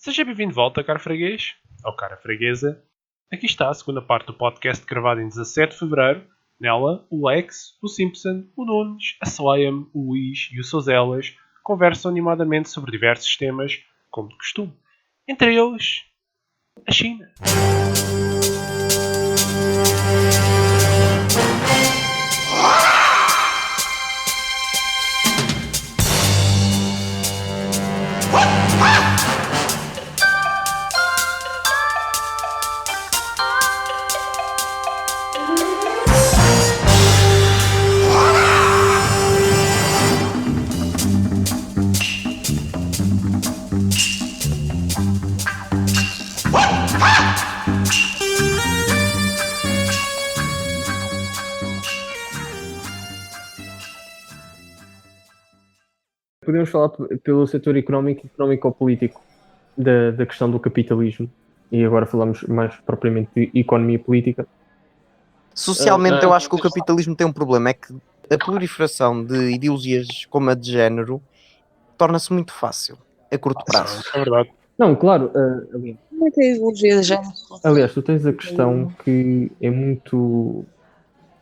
Seja bem-vindo de volta, caro freguês, ou cara freguesa. Aqui está a segunda parte do podcast gravado em 17 de Fevereiro. Nela, o Lex, o Simpson, o Nunes, a Slayam, o Luís e o Sozelas conversam animadamente sobre diversos temas, como de costume. Entre eles, a China. Podemos falar pelo setor económico e económico-político da questão do capitalismo, e agora falamos mais propriamente de economia e política. Socialmente, eu acho que o capitalismo tem um problema, é que a proliferação de ideologias como a de género torna-se muito fácil a curto prazo. É verdade. Não, claro, Como é que a ideologia de género? aliás, tu tens a questão que é muito...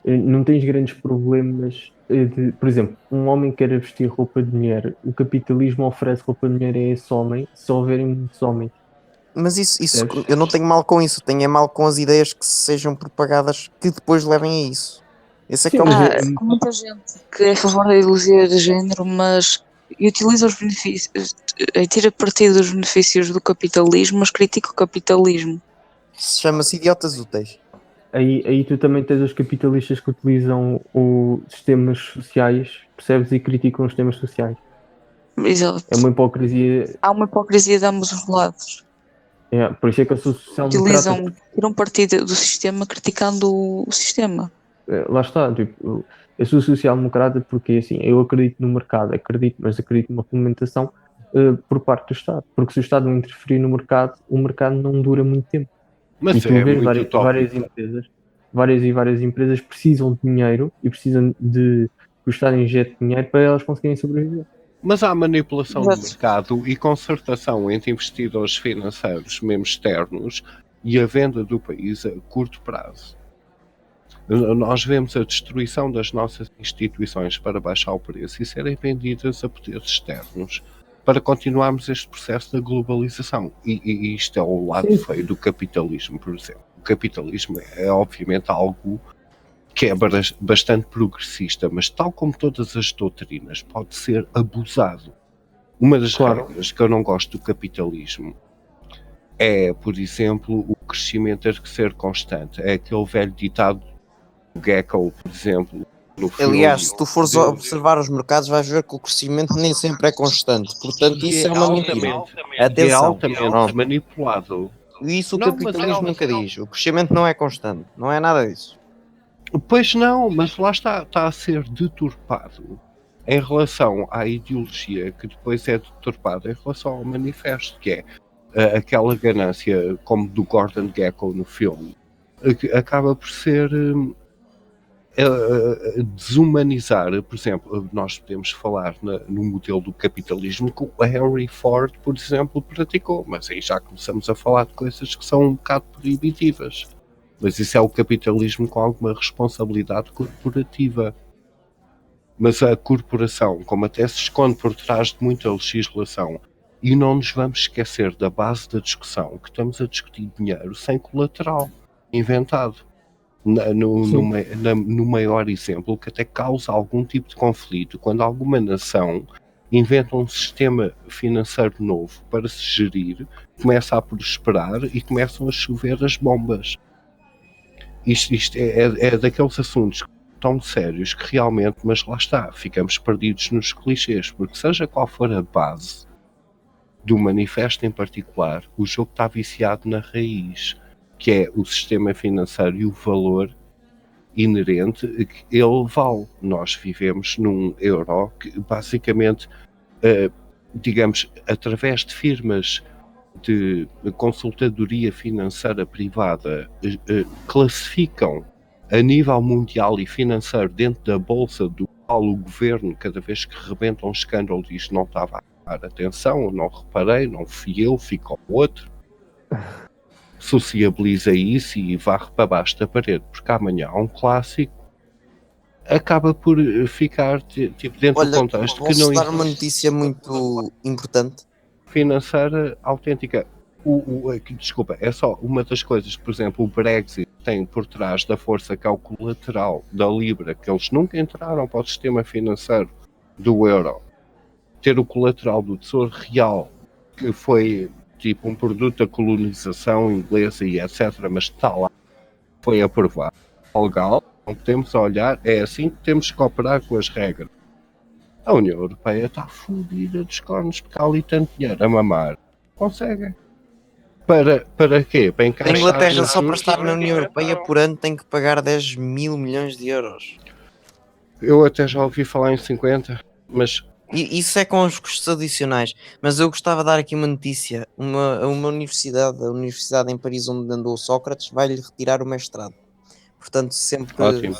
Não tens grandes problemas de, por exemplo, um homem quer vestir roupa de mulher, o capitalismo oferece roupa de mulher a esse homem se houverem muitos homens. Mas isso Percebes? eu não tenho mal com isso, tenho é mal com as ideias que sejam propagadas que depois levem a isso. Esse é que é o Sim, meu. mas Há muita gente que é a favor da ideologia de género, mas utiliza os benefícios, tira partido dos benefícios do capitalismo, mas critica o capitalismo. Chama-se idiotas úteis. Aí tu também tens os capitalistas que utilizam os sistemas sociais, percebes, e criticam os sistemas sociais. Exato. É uma hipocrisia. Há uma hipocrisia de ambos os lados. Por isso é que eu sou social-democrata. Utilizam, tiram partido do sistema criticando o sistema. Lá está, tipo, eu sou social-democrata porque assim, eu acredito no mercado, mas acredito numa regulamentação por parte do Estado. Porque se o Estado não interferir no mercado, o mercado não dura muito tempo. Mas E tu é vês muito várias empresas precisam de dinheiro e precisam de que o Estado injete dinheiro para elas conseguirem sobreviver. Mas há manipulação do Exato. mercado e concertação entre investidores financeiros, mesmo externos, e a venda do país a curto prazo. Nós vemos a destruição das nossas instituições para baixar o preço e serem vendidas a poderes externos para continuarmos este processo da globalização. E isto é o lado Sim. feio do capitalismo, por exemplo. O capitalismo é obviamente algo que é bastante progressista, mas tal como todas as doutrinas, pode ser abusado. Uma das regras que eu não gosto do capitalismo é, por exemplo, o crescimento ter que ser constante. É aquele velho ditado do Gecko, por exemplo, no filme. Aliás, se tu fores a observar os mercados, vais ver que o crescimento nem sempre é constante. Portanto, isso é uma mentira. É Atenção. altamente manipulado. Isso o Não, mas capitalismo nunca diz. O crescimento não é constante. Não é nada disso. Pois não, mas lá está a ser deturpado em relação à ideologia que depois é deturpada em relação ao manifesto, que é aquela ganância, como do Gordon Gekko no filme, que acaba por ser desumanizar. Por exemplo, nós podemos falar no modelo do capitalismo que o Henry Ford, por exemplo, praticou, mas aí já começamos a falar de coisas que são um bocado proibitivas. Mas isso é o capitalismo com alguma responsabilidade corporativa. Mas a corporação, como até se esconde por trás de muita legislação, e não nos vamos esquecer da base da discussão, que estamos a discutir dinheiro sem colateral, inventado. No maior exemplo, que até causa algum tipo de conflito, quando alguma nação inventa um sistema financeiro novo para se gerir, começa a prosperar e começam a chover as bombas. Isto é daqueles assuntos tão sérios que realmente, mas lá está, ficamos perdidos nos clichês, porque seja qual for a base do manifesto em particular, o jogo está viciado na raiz, que é o sistema financeiro e o valor inerente que ele vale. Nós vivemos num euro que basicamente, digamos, através de firmas de consultadoria financeira privada classificam a nível mundial e financeiro dentro da bolsa do qual o governo, cada vez que rebenta um escândalo, diz não estava atenção, eu não reparei, não fui eu, ficou o outro. Sociabiliza isso e varre para baixo da parede, porque amanhã há um clássico, acaba por ficar tipo, dentro do Olha, contexto que posso não dar uma existe notícia muito importante? financeira autêntica. Desculpa, é só uma das coisas, por exemplo, o Brexit tem por trás da força que é o colateral da Libra, que eles nunca entraram para o sistema financeiro do euro. Ter o colateral do Tesouro Real, que foi tipo um produto da colonização inglesa e etc, mas está lá, foi aprovado, legal, não podemos olhar, é assim que temos que operar com as regras. A União Europeia está fodida dos cornos porque há ali tanto dinheiro a mamar. Conseguem. Para quê? Para A encaixar Inglaterra, os só para juros? estar na União Europeia por ano, tem que pagar 10 mil milhões de euros. Eu até já ouvi falar em 50, mas E isso é com os custos adicionais. Mas eu gostava de dar aqui uma notícia. Uma universidade, a universidade em Paris onde andou o Sócrates, vai-lhe retirar o mestrado. Portanto, ótimo.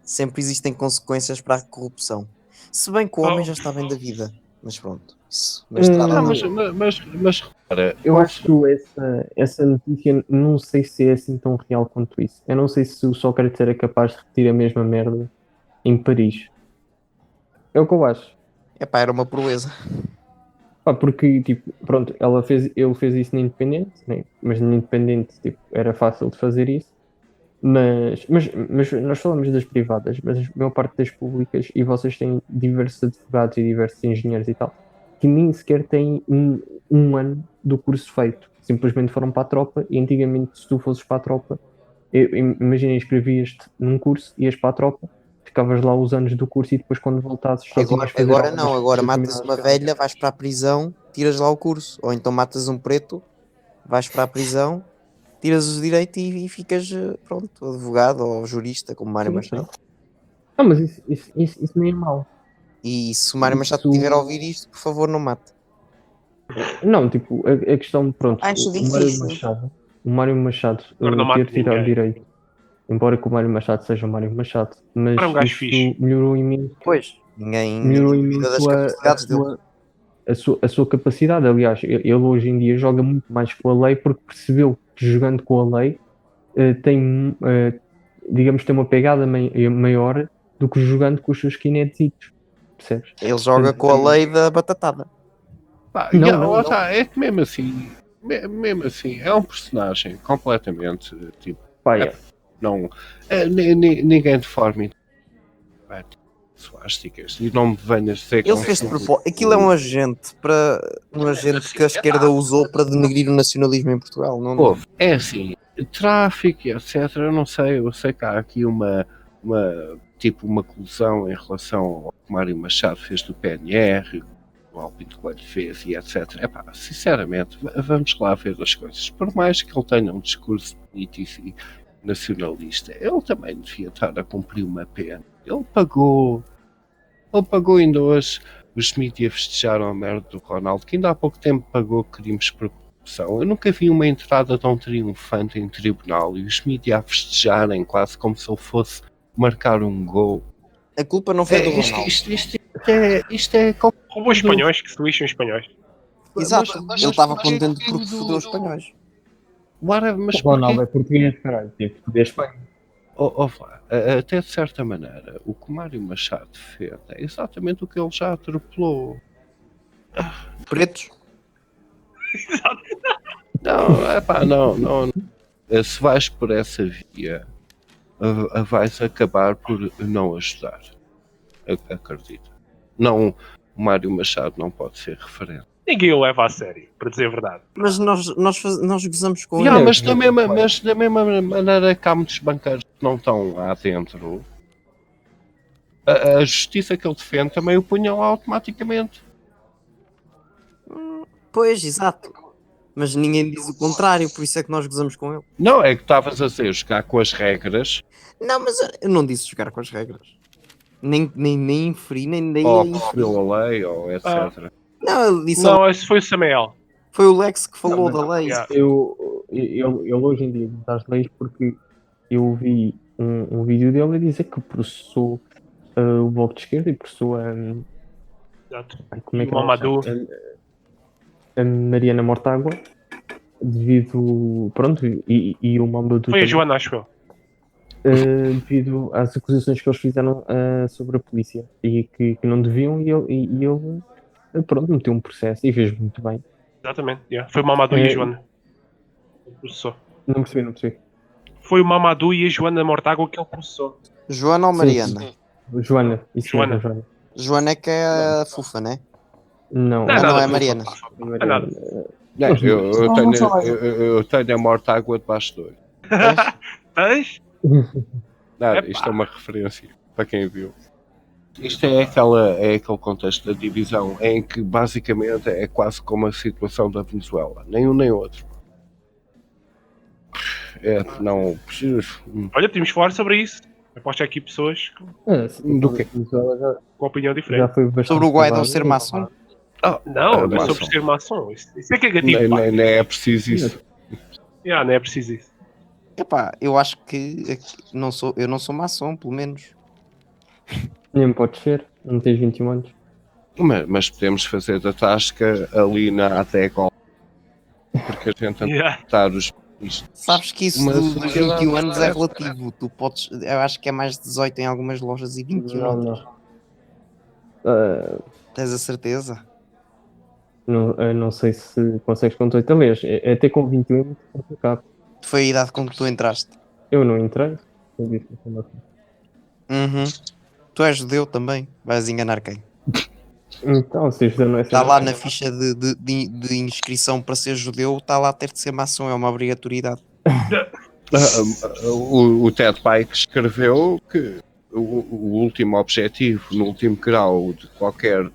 sempre existem consequências para a corrupção. Se bem que o homem já está bem da vida. Mas pronto, isso. Mestrado Não, andou. mas repara, Eu acho que essa notícia não sei se é assim tão real quanto isso. Eu não sei se o Sócrates era capaz de repetir a mesma merda em Paris. É o que eu acho. Epá, era uma proeza. Pá, porque, tipo, pronto, ele fez isso na Independente, né? Mas na Independente, tipo, era fácil de fazer isso. Mas nós falamos das privadas, mas a maior parte das públicas, e vocês têm diversos advogados e diversos engenheiros e tal, que nem sequer têm um ano do curso feito. Simplesmente foram para a tropa e antigamente, se tu fosses para a tropa, imagina, inscrevias-te num curso, ias para a tropa, ficavas lá os anos do curso e depois quando voltasses só tinhas que fazer Agora não, algumas agora matas determinadas uma coisas. velha, vais para a prisão, tiras lá o curso. Ou então matas um preto, vais para a prisão, tiras os direitos e ficas, pronto, advogado ou jurista, como Mário Sim, Machado. sim. Não, mas isso nem é mau. E se o Mário Machado Isso- estiver a ouvir isto, por favor, não mate. Não, tipo, a questão, pronto, Acho o Mário difícil. Machado, o Mário Machado Agora não ter mate tirado ninguém. direito, embora que o Mário Machado seja o Mário Machado, mas Era um gajo isso fixe. melhorou imenso, Pois, ninguém melhorou duvida das imenso capacidades dele. a sua capacidade. Aliás, ele hoje em dia joga muito mais com a lei porque percebeu que jogando com a lei digamos, tem uma pegada maior do que jogando com os seus kinetizitos, percebes? Ele joga com a lei da batatada. pá, Não. tá, é que mesmo assim, é um personagem completamente tipo, Pá, não, ninguém de forma suásticas e não me venhas dizer que Ele fez de propósito. Aquilo é um agente que a esquerda usou para denegrir o nacionalismo em Portugal. Não, Ouve, é assim, tráfico e etc, eu sei que há aqui uma colisão em relação ao que Mário Machado fez do PNR, o Alpino Coelho fez e etc. Epá, sinceramente, vamos lá ver as coisas. Por mais que ele tenha um discurso político e nacionalista, ele também devia estar a cumprir uma pena. Ele pagou ainda hoje. Os mídias festejaram a merda do Ronaldo, que ainda há pouco tempo pagou crimes por corrupção. Eu nunca vi uma entrada tão triunfante em tribunal e os mídias a festejarem quase como se ele fosse marcar um gol. A culpa não foi do Ronaldo. Isto é Roubou os espanhóis, que se lixam os espanhóis. Exato, mas ele estava porquê contente que porque tudo- fodeu os espanhóis. Mas o Ronaldo porquê? é português, caralho, teve que poder Espanha. Flá, até de certa maneira, o que o Mário Machado fez é exatamente o que ele já atropelou. Pretos? Não. Se vais por essa via, vais acabar por não ajudar. Acredito. Não, o Mário Machado não pode ser referente. Ninguém o leva a sério, para dizer a verdade. Mas nós gozamos com Yeah, ele. mas da mesma maneira que há muitos banqueiros que não estão lá dentro, a justiça que ele defende também o punham automaticamente. Pois, exato. Mas ninguém diz o contrário, por isso é que nós gozamos com ele. Não é que estavas a dizer jogar com as regras Não, mas eu não disse jogar com as regras. Nem inferi, nem dei ou a que inferir. feriu a lei ou etc. Não, ele disse Não, esse foi o Samuel. foi o Lex que falou Não, da lei. Yeah. Ele hoje em dia diz as leis porque eu vi um vídeo dele a dizer que processou o Bloco de Esquerda e processou Exato. Ai, como é que E o ela Mamadou? chama? A Mariana Mortágua, devido. Pronto, e o Mamadou Foi a também, Joana, acho eu. devido às acusações que eles fizeram sobre a polícia e que não deviam, e ele pronto, meteu um processo e fez muito bem. Exatamente. Yeah. Foi o Mamadou e a Eh, Joana. Ele processou. Não percebi, não percebi. Foi o Mamadou e a Joana Mortágua que ele processou. Joana ou Sim, Mariana? sim. Joana, isso Joana. mesmo, Joana. Joana é que é a fufa, né? Não, Não é Ah, não, nada. é fofa, Mariana. fofa. Não é Mariana. nada. Não, Mas eu não são mais. tenho a morta água debaixo do olho. Tens? Nada, Epá. isto é uma referência para quem viu. Isto é aquele contexto da divisão em que basicamente é quase como a situação da Venezuela. Nem um nem outro. Não. Olha, temos de falar sobre isso. Aposto aqui pessoas Do quê? Venezuela com opinião já diferente. foi bastante Sobre o Guaidó falado. ser maçom? Não, não é maçom. sobre ser maçom. Isso é cagativo, pá. Nem é preciso isso. Yeah, não é preciso isso. Epá, eu acho que eu não sou maçom, pelo menos. Nem pode ser, não tens 21 anos. Mas podemos fazer da tasca ali na Ateco. Porque a gente Yeah. tentar os. Isto. Sabes que isso Mas dos o que 21 dá- anos é relativo. Tu podes, eu acho que é mais de 18 em algumas lojas e 21 Não, outras. não. Tens a certeza? Eu não sei se consegues com 18. Aliás, até com 21 é muito complicado. Foi a idade com que tu entraste. Eu não entrei. Eu disse que não. Uhum. Tu és judeu também. Vais enganar quem? Então, se isto não é Está lá na ficha de inscrição para ser judeu, está lá ter de ser maçom, é uma obrigatoriedade. O Ted Pike escreveu que o último objetivo, no último grau de qualquer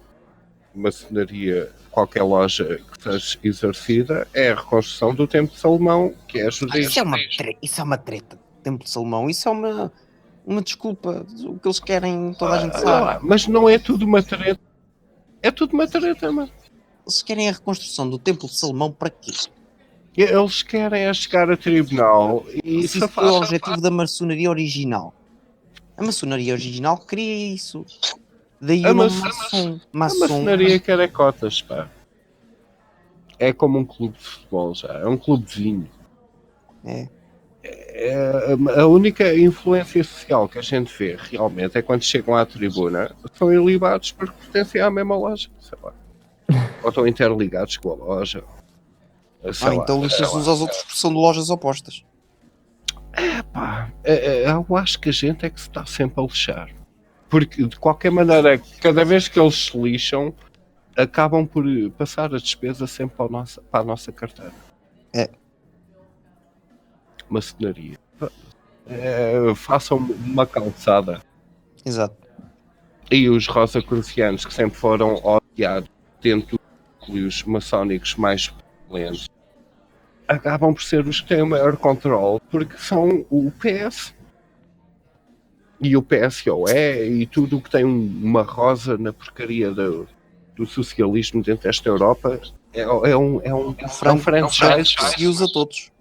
maçonaria, qualquer loja que seja exercida, é a reconstrução do Templo de Salomão, que é judaísmo. Isso é uma treta. Templo de Salomão, isso é uma desculpa. O que eles querem, toda a gente sabe. Mas não é tudo uma treta. É tudo uma treta, mano. Eles querem a reconstrução do Templo de Salomão para quê? Eles querem é chegar a tribunal e Se isso foi o objetivo da maçonaria original. A maçonaria original queria isso. Daí A o nome maço- maçom. A maçonaria quer é cotas, pá. É como um clube de futebol já. É um clube de vinho. É. A única influência social que a gente vê realmente é quando chegam à tribuna, são ilibados porque pertencem à mesma loja, sei lá. Ou estão interligados com a loja. Sei lá, Então lixam-se uns aos outros porque são de lojas opostas. Pá, eu acho que a gente é que se está sempre a lixar. Porque de qualquer maneira, cada vez que eles se lixam, acabam por passar a despesa sempre para a nossa carteira. É. Maçonaria. Façam uma calçada. Exato. E os rosacrucianos que sempre foram odiados dentro dos núcleos maçónicos mais lentos acabam por ser os que têm o maior controle porque são o PS e o PSOE e tudo o que tem uma rosa na porcaria do socialismo dentro desta Europa é um franchise. Se usa todos.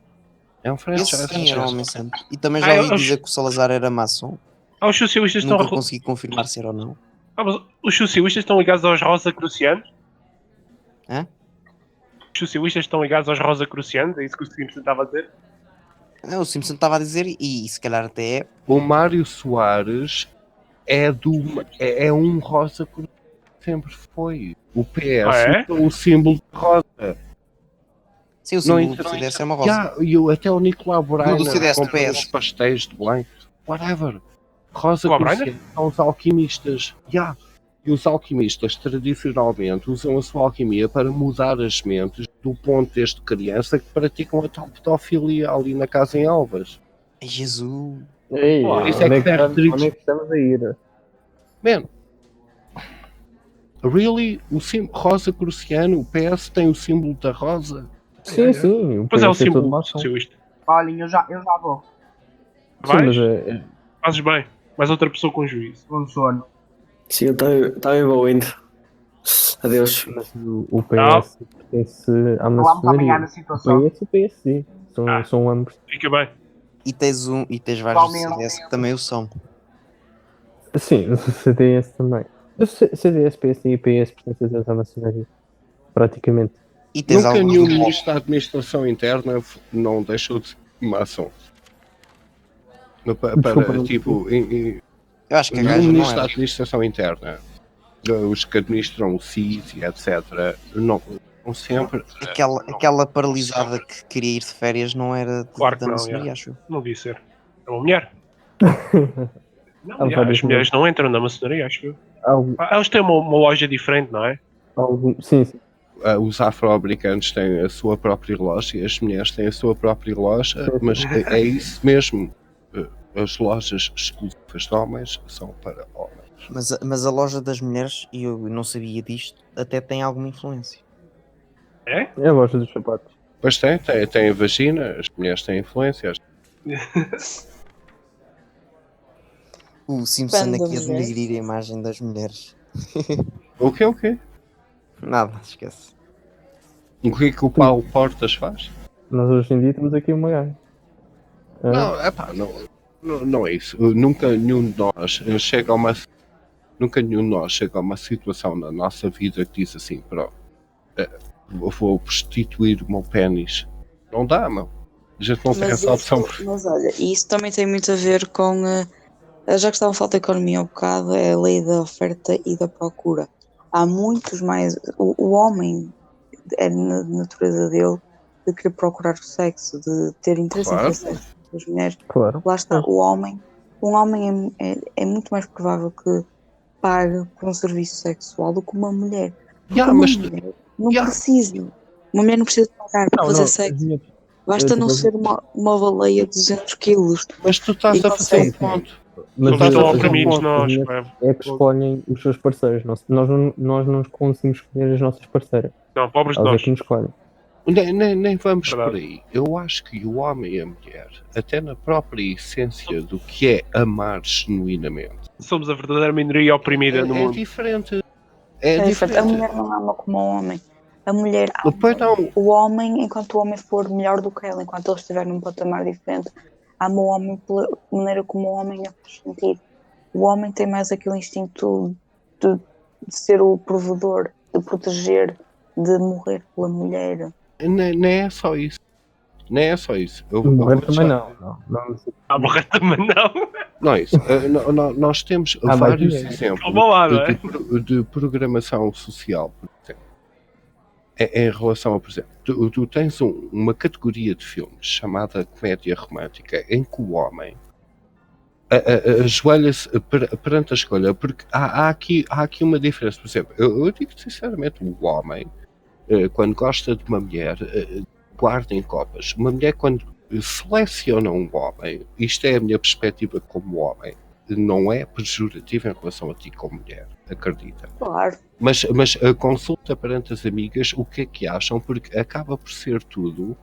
É um Esse franchise. sim era o homem santo. E também já ouvi dizer que o Salazar era maçom. Os socialistas estão Nunca consegui confirmar se era ou não. mas os socialistas estão ligados aos rosacrucianos? Hã? Os socialistas estão ligados aos rosacrucianos? É isso que o Simpson estava a dizer? Não, o Simpson estava a dizer, e se calhar até é, O Mário Soares é um rosa que sempre foi. O PS o símbolo de rosa. sim, o símbolo do CDS é uma rosa. Até o Nicolau Brainer Do CDS, do comprou PS. os pastéis de Belém. Whatever. Rosa Nicolau crucial Brainer? são os alquimistas. E os alquimistas tradicionalmente usam a sua alquimia para mudar as mentes do ponto desde criança que praticam a tal pedofilia ali na casa em Alvas. Ai, Jesus. Ei, Isso é onde, que perde tricos. onde é que estamos a ir? Man, really? O rosa cruciano, o PS tem o símbolo da rosa? Sim, sim. O Pois é o PS todo símbolo maçom. socialista. Olhem, eu já vou. Sim, Vais? mas Fazes bem. Mais outra pessoa com juízo. Com sono. Sim, eu também vou indo. Adeus. mas o PS pertence à Falamos amanhã maçonaria. na O situação. PS e o PSD. São ambos. Fica bem. E tens vários do Igualmente. CDS que também o são. Sim, o CDS também. CDS, PSD e PS pertencem todos à maçonaria. Praticamente. E tens Nunca alguns nenhum do Bloco. ministro da administração interna não deixou de ser maçom. Desculpa, não- Tipo, Eu acho que a nenhum gaja não ministro da era. administração interna, os que administram o CIS e etc., não sempre. Aquela paralisada que queria ir de férias não era Claro que da não, maçonaria, yeah. acho eu. Não devia ser. É uma mulher. Não, Há yeah, várias as mulheres não entram na maçonaria, acho eu. Algo, Elas têm uma loja diferente, não é? sim. Os afro-americanos têm a sua própria loja e as mulheres têm a sua própria loja, mas é isso mesmo. As lojas exclusivas de homens são para homens. Mas a loja das mulheres, e eu não sabia disto, até tem alguma influência. É? É a loja dos sapatos. Pois tem a vagina, as mulheres têm influências. O Simpson Depende aqui a das mulheres. denegrir a imagem das mulheres. O quê? Nada, esquece. O que é que o Paulo Portas faz? Nós hoje em dia temos aqui uma gaja. Não, epá, não é isso. Nunca nenhum de nós chega a uma situação na nossa vida que diz assim, pronto, vou prostituir o meu pênis. Não dá, meu. A gente não tem essa opção. Mas olha, isso também tem muito a ver com, já que estavam a falar da economia um bocado, é a lei da oferta e da procura. Há muitos mais. O homem é na natureza dele de querer procurar o sexo, de ter interesse em Claro. ter sexo. As mulheres, Claro. lá está, um homem é muito mais provável que pague por um serviço sexual do que uma mulher. Porque Yeah, uma mas- mulher não yeah. precisa. Uma mulher não precisa de pagar para fazer sexo. Basta não ser uma baleia de 200 quilos. Mas tu estás E a fazer um consegue. ponto. Mas Eles estás estão a fazer um oprimidos ponto. nós. as mulheres é que escolhem os seus parceiros. Nós não conseguimos escolher as nossas parceiras. Não, pobres de Elas é nós. que nos escolhem. Nem vamos Verdade. por aí. Eu acho que o homem e a mulher, até na própria essência do que é amar genuinamente, Somos a verdadeira minoria oprimida no é mundo. diferente. É É diferente. A diferente. mulher não ama como o homem. A mulher ama Depois não. o homem enquanto o homem for melhor do que ela, enquanto ele estiver num patamar diferente. Ama o homem pela maneira como o homem a faz sentir. O homem tem mais aquele instinto de ser o provedor, de proteger, de morrer pela mulher. Nem é só isso. Nem é só isso. Mulher vou também já- não. A morrer também não. Não é isso. Nós temos Ah, vários vai, exemplos Calma lá, não é? de programação social, por exemplo. Em relação a, por exemplo, tu tens uma categoria de filmes chamada comédia romântica em que o homem ajoelha-se perante a escolha, porque há aqui uma diferença. Por exemplo, eu digo sinceramente, o homem, quando gosta de uma mulher, guarda em copas. Uma mulher, quando seleciona um homem, isto é a minha perspectiva como homem, não é pejorativa em relação a ti como mulher, acredita. Claro. Mas a consulta perante as amigas, o que é que acham? Porque acaba por ser tudo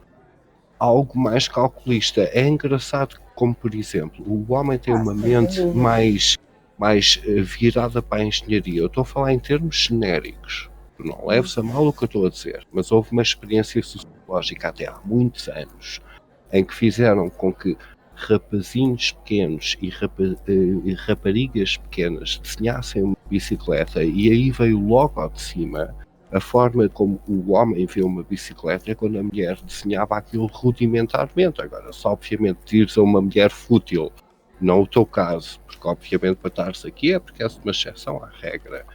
algo mais calculista. É engraçado como, por exemplo, o homem tem uma mente mais virada para a engenharia. Eu estou a falar em termos genéricos. Tu não leves a mal o que eu estou a dizer, mas houve uma experiência sociológica até há muitos anos em que fizeram com que rapazinhos pequenos e raparigas pequenas desenhassem uma bicicleta, e aí veio logo ao de cima a forma como o homem vê uma bicicleta é quando a mulher desenhava aquilo rudimentarmente. Agora, se obviamente dires a uma mulher fútil, não o teu caso, porque obviamente para estares aqui é porque és uma exceção à regra,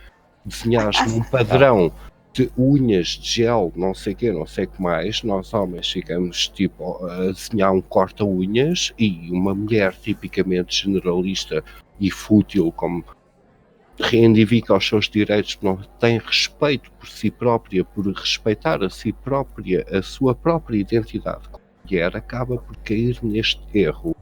desenhares num padrão de unhas de gel, não sei o quê, não sei o que mais, nós homens ficamos tipo a desenhar um corta-unhas, e uma mulher tipicamente generalista e fútil, como reivindica os seus direitos, não tem respeito por si própria, por respeitar a si própria, a sua própria identidade como mulher, acaba por cair neste erro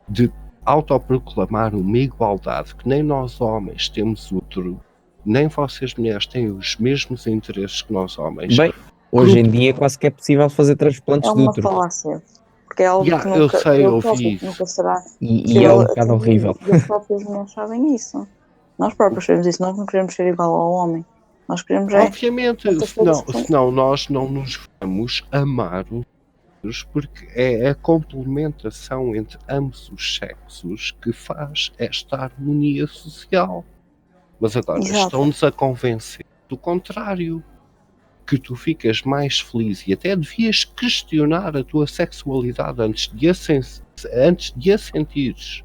de autoproclamar uma igualdade que nem nós homens temos útero, nem vocês mulheres têm os mesmos interesses que nós homens. Bem, hoje em dia quase que é possível fazer transplantes É de uma útero. falácia. Porque é algo Yeah, que eu nunca, sei, eu próprio vi isso. nunca será. E é um bocado horrível. E as próprias mulheres sabem isso. Nós próprios sabemos isso. Nós não queremos ser igual ao homem. Nós queremos Obviamente, outras coisas senão nós não nos vamos amar uns outros, porque é a complementação entre ambos os sexos que faz esta harmonia social. Mas agora Exato. estão-nos a convencer do contrário. Que tu ficas mais feliz e até devias questionar a tua sexualidade antes de a sentires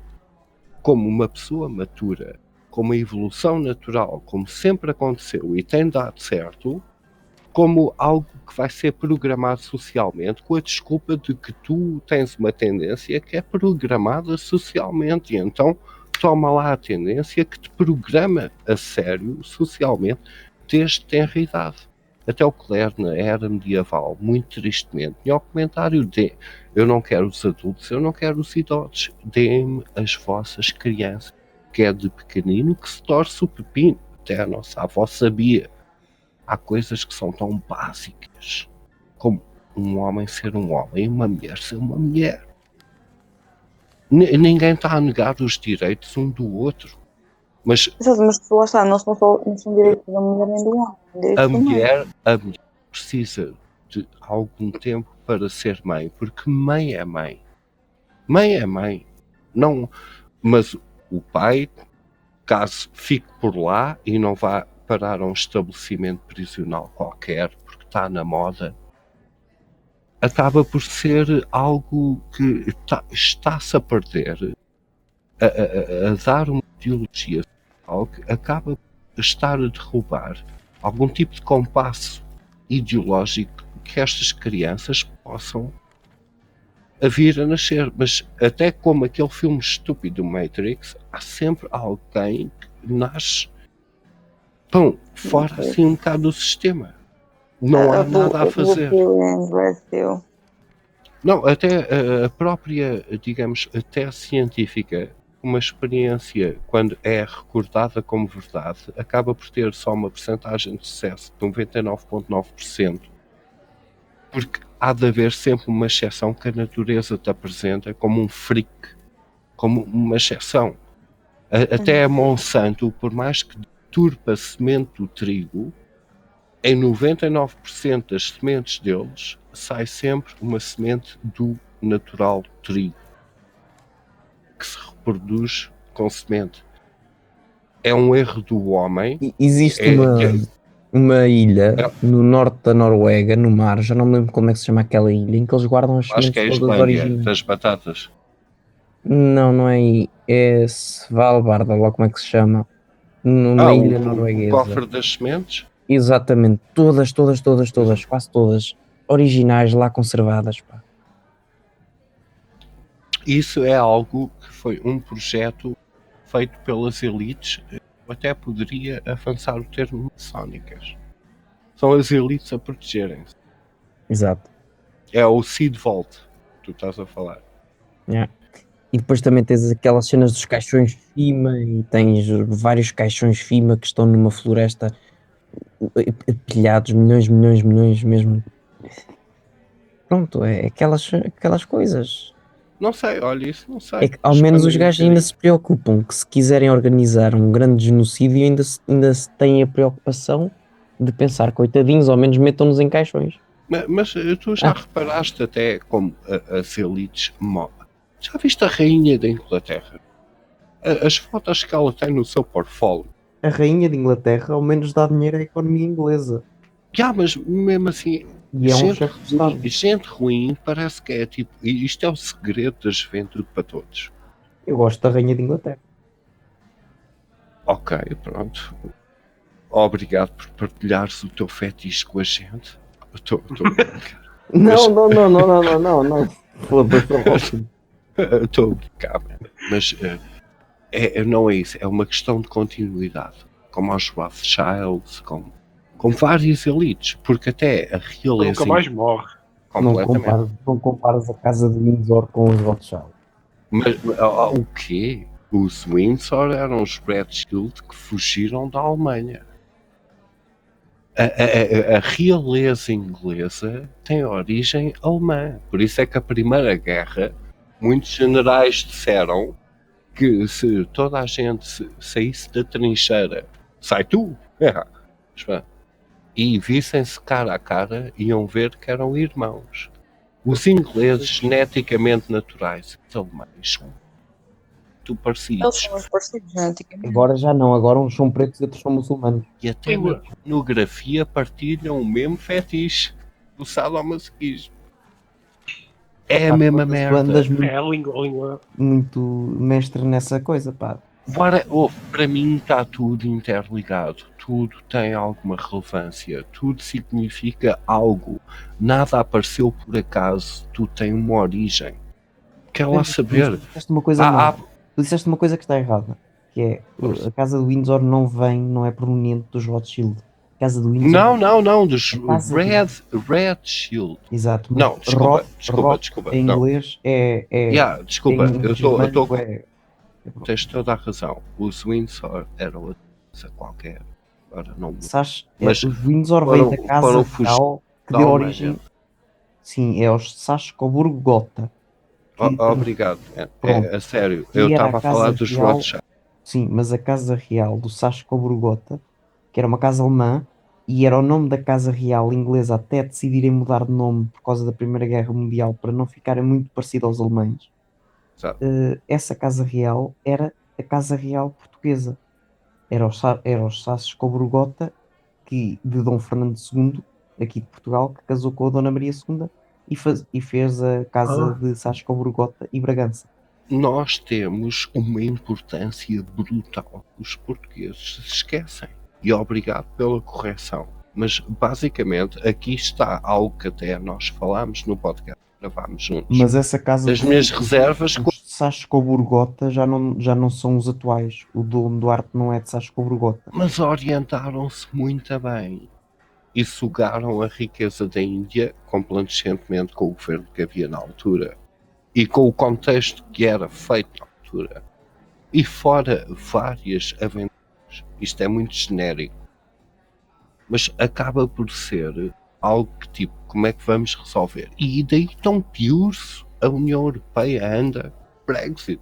como uma pessoa matura, como a evolução natural, como sempre aconteceu e tem dado certo, como algo que vai ser programado socialmente, com a desculpa de que tu tens uma tendência que é programada socialmente, e então toma lá a tendência que te programa a sério socialmente desde tenra idade. Até o Claire, na era medieval, muito tristemente, tinha o comentário de: eu não quero os adultos, eu não quero os idosos, deem-me as vossas crianças, que é de pequenino que se torce o pepino. Até a nossa avó sabia. Há coisas que são tão básicas como um homem ser um homem e uma mulher ser uma mulher. Ninguém está a negar os direitos um do outro. Mas Exato, mas lá está, não são direitos da mulher nem do homem. Direitos a da mãe. mulher precisa de algum tempo para ser mãe, porque mãe é mãe. Mãe é mãe. Não, mas o pai, caso fique por lá e não vá parar a um estabelecimento prisional qualquer, porque está na moda, acaba por ser algo que está-se a perder, a dar uma ideologia que acaba por estar a derrubar algum tipo de compasso ideológico que estas crianças possam a vir a nascer. Mas até como aquele filme estúpido Matrix, há sempre alguém que nasce fora assim um bocado do sistema. Não há nada a fazer. Não, até a própria, digamos, até científica, uma experiência, quando é recordada como verdade, acaba por ter só uma percentagem de sucesso de 99,9%, porque há de haver sempre uma exceção que a natureza te apresenta como um freak, como uma exceção. Até a Monsanto, por mais que deturpa a semente do trigo, em 99% das sementes deles sai sempre uma semente do natural trigo que se reproduz com semente. É um erro do homem. Existe uma ilha no norte da Noruega, no mar, já não me lembro como é que se chama aquela ilha, em que eles guardam as Acho que é a sementes todas Islândia, originais. das batatas. Não é, é Svalbard, ou lá como é que se chama, numa ilha O norueguesa. cofre das sementes? Exatamente, todas, quase todas, originais lá conservadas, pá. Isso é algo que foi um projeto feito pelas elites. Eu até poderia avançar o termo maçónicas. São as elites a protegerem-se. Exato. É o Seed Vault que tu estás a falar. Yeah. E depois também tens aquelas cenas dos caixões FIMA e tens vários caixões FIMA que estão numa floresta pilhados, milhões mesmo. Pronto, é aquelas coisas. Não sei, olha, isso não sei. É que ao menos os gajos ainda se preocupam que se quiserem organizar um grande genocídio ainda se têm a preocupação de pensar, coitadinhos, ao menos metam-nos em caixões. Mas tu já reparaste até como as elites já viste a rainha da Inglaterra? As fotos que ela tem no seu portfólio. A rainha de Inglaterra ao menos dá dinheiro à economia inglesa. Mas mesmo assim, E é um chefe de Estado. gente ruim parece que é tipo, isto é o segredo da juventude para todos. Eu gosto da rainha de Inglaterra. Ok, pronto. Obrigado por partilhares o teu fetiche com a gente. Estou a brincar. Não. Foda-se. Estou a brincar, mas não é isso. É uma questão de continuidade. Como aos Rothschilds, com várias elites, porque até a realeza Nunca mais morre. Não compares a casa de Windsor com os Rothschild. Mas o quê? Os Windsor eram os Rothschild que fugiram da Alemanha. A realeza inglesa tem origem alemã. Por isso é que a Primeira Guerra, muitos generais disseram que se toda a gente saísse da trincheira, sai tu! E vissem-se cara a cara, iam ver que eram irmãos. Os ingleses, geneticamente naturais, os alemães, são muito Eles parecidos. são os parecidos, geneticamente. Agora já não, agora uns são pretos e outros são muçulmanos. E até na pornografia partilham o mesmo fetiche do sadomasoquismo. É a mesma Tu merda. andas É a língua. muito mestre nessa coisa, pá. Agora, para mim está tudo interligado, tudo tem alguma relevância, tudo significa algo, nada apareceu por acaso, tudo tem uma origem. Quero lá saber. Tu disseste uma coisa má. Tu disseste uma coisa que está errada, que é a casa do Windsor não é proveniente dos Rothschild. A casa do Windsor. Não, dos A casa Red Shield. Exato. mas Não, desculpa. Em Não. inglês Desculpa, em eu estou. germânico Tens toda a razão. Os Windsor eram outra coisa qualquer. Agora não. Mas os Windsor vêm da casa real que deu origem. Sim, é os Saxe-Coburgo-Gotha. Obrigado. A sério, eu estava a falar dos Rothschild. Sim, mas a casa real do Saxe-Coburgo-Gotha, que era uma casa alemã, e era o nome da casa real inglesa até decidirem mudar de nome por causa da Primeira Guerra Mundial para não ficarem muito parecido aos alemães. Essa casa real era a casa real portuguesa. Era os Saxe-Coburgo-Gotha de Dom Fernando II, aqui de Portugal, que casou com a Dona Maria II e fez a casa de Saxe-Coburgo-Gotha e Bragança. Nós temos uma importância brutal que os portugueses se esquecem. E obrigado pela correção. Mas basicamente aqui está algo que até nós falámos no podcast. Gravámos juntos. Mas essa casa das minhas reservas, os Saxe-Coburgo-Gotha já não são os atuais. O Dom Duarte não é de Saxe-Coburgo-Gotha. Mas orientaram-se muito bem e sugaram a riqueza da Índia complacentemente com o governo que havia na altura e com o contexto que era feito na altura. E fora várias aventuras, isto é muito genérico, mas acaba por ser algo que tipo, como é que vamos resolver? E daí tão pior-se a União Europeia anda Brexit,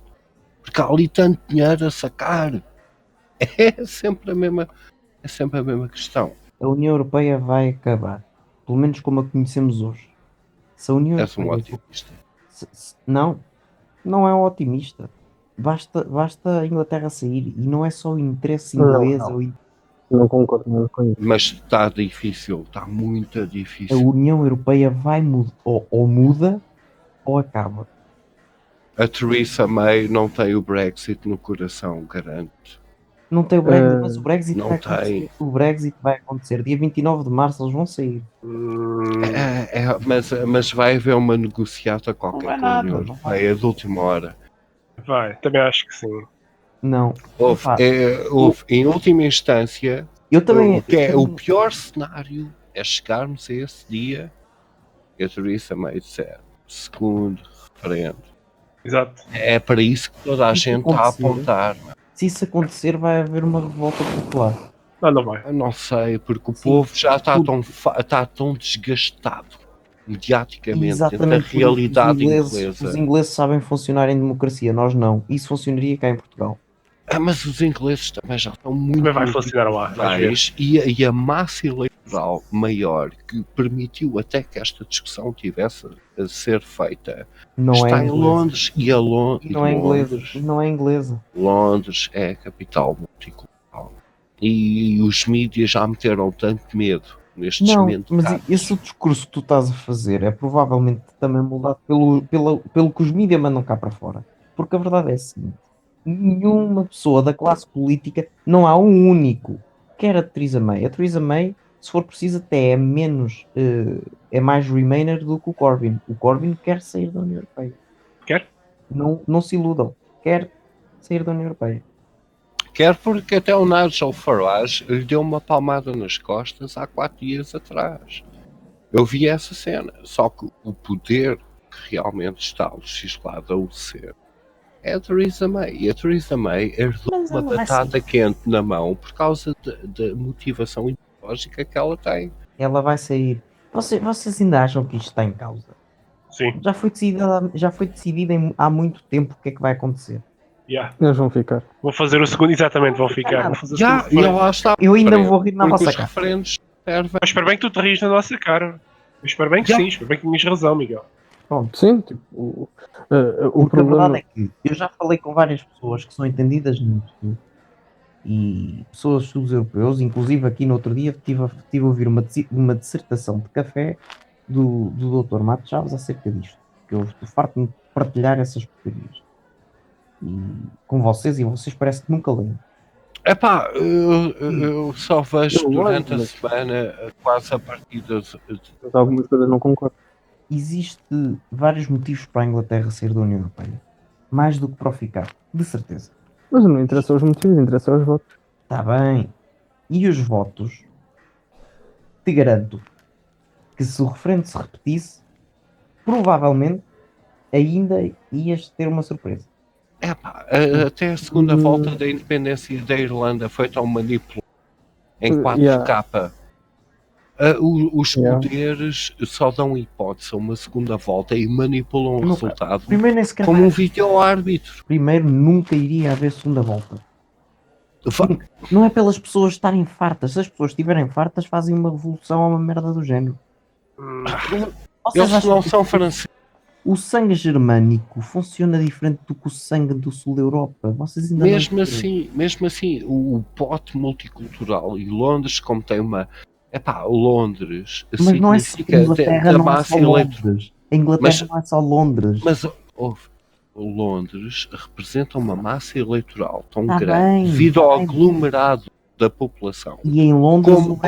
porque há ali tanto dinheiro a sacar. É sempre a mesma questão. A União Europeia vai acabar, pelo menos como a conhecemos hoje. Se a União És um Europeia... otimista. Não é um otimista. Basta a Inglaterra sair, e não é só o interesse inglês. Não concordo muito com isso. Mas está difícil, está muito A difícil. União Europeia vai ou muda ou acaba. A Theresa May não tem o Brexit no coração, garanto. Não tem o Brexit, mas o Brexit não vai tem. acontecer. O Brexit vai acontecer. Dia 29 de março eles vão sair. Mas vai haver uma negociata qualquer vai com a nada, União não Europeia de última hora. Vai, também acho que sim. Não. Houve, em última instância, Eu também. O pior cenário é chegarmos a esse dia e a Theresa May disser segundo referendo. Exato. É para isso que toda a gente está a apontar. Se isso acontecer, vai haver uma revolta popular. Não vai. Eu não sei, porque o povo já está tão desgastado mediaticamente da realidade inglesa. Os ingleses sabem funcionar em democracia, nós não. Isso funcionaria cá em Portugal. Mas os ingleses também já estão muito... Também vai funcionar lá. E a massa eleitoral maior que permitiu até que esta discussão tivesse a ser feita está em Londres. E a não é inglesa. Londres é a capital multicultural. E os mídias já meteram tanto medo nestes momentos. Mas esse discurso que tu estás a fazer é provavelmente também moldado pelo que os mídias mandam cá para fora. Porque a verdade é a seguinte: nenhuma pessoa da classe política, não há um único, quer a Theresa May. A Theresa May, se for preciso, até é menos, é mais Remainer do que o Corbyn. O Corbyn quer sair da União Europeia. Quer? Não se iludam. Quer sair da União Europeia. Quer porque até o Nigel Farage lhe deu uma palmada nas costas há 4 dias atrás. Eu vi essa cena. Só que o poder que realmente está legislado a obedecer é a Theresa May. E a Theresa May herdou uma batata quente na mão por causa da motivação ideológica que ela tem. Ela vai sair. Vocês ainda acham que isto está em causa? Sim. Já foi decidido há muito tempo o que é que vai acontecer. Eles vão ficar. Vou fazer o segundo, exatamente, vão ficar. Eu ainda vou rir na vossa cara. Mas espero bem que tu te rires na nossa cara. Eu espero bem que sim, espero bem que tenhas razão, Miguel. Pronto, sim, tipo, o Porque a problema. verdade é que eu já falei com várias pessoas que são entendidas nisto e pessoas de estudos europeus, inclusive aqui no outro dia tive a ouvir uma dissertação de café do Dr. Mato Chaves acerca disto, que eu estou farto de partilhar essas porcarias com vocês e vocês parece que nunca leem. Epá, eu só vejo Eu durante gosto, a mas- semana quase a partir das. Mas algumas coisas não concordo. Existe vários motivos para a Inglaterra sair da União Europeia, mais do que para o ficar, de certeza. Mas não interessa os motivos, interessa os votos. Está bem. E os votos, te garanto que se o referendo se repetisse, provavelmente ainda ias ter uma surpresa. Epá, até a segunda volta da independência da Irlanda foi tão manipulada em 4K. Os Yeah. poderes só dão hipótese a uma segunda volta e manipulam o Não, resultado Primeiro nem sequer como um vídeo-árbitro. Primeiro nunca iria haver segunda volta. Não é pelas pessoas estarem fartas. Se as pessoas estiverem fartas, fazem uma revolução ou uma merda do género. Vocês Eles acham não que são franceses. o sangue germânico funciona diferente do que o sangue do sul da Europa? Vocês ainda Mesmo não... assim, o pote multicultural e Londres, como tem uma. Epá, Londres Mas não é só significa Inglaterra, da não é massa só eleitoral. Londres. A Inglaterra Mas- não é só Londres. Mas o Londres representa uma massa eleitoral tão Tá grande bem, devido tá ao bem. aglomerado da população. E em Londres Como-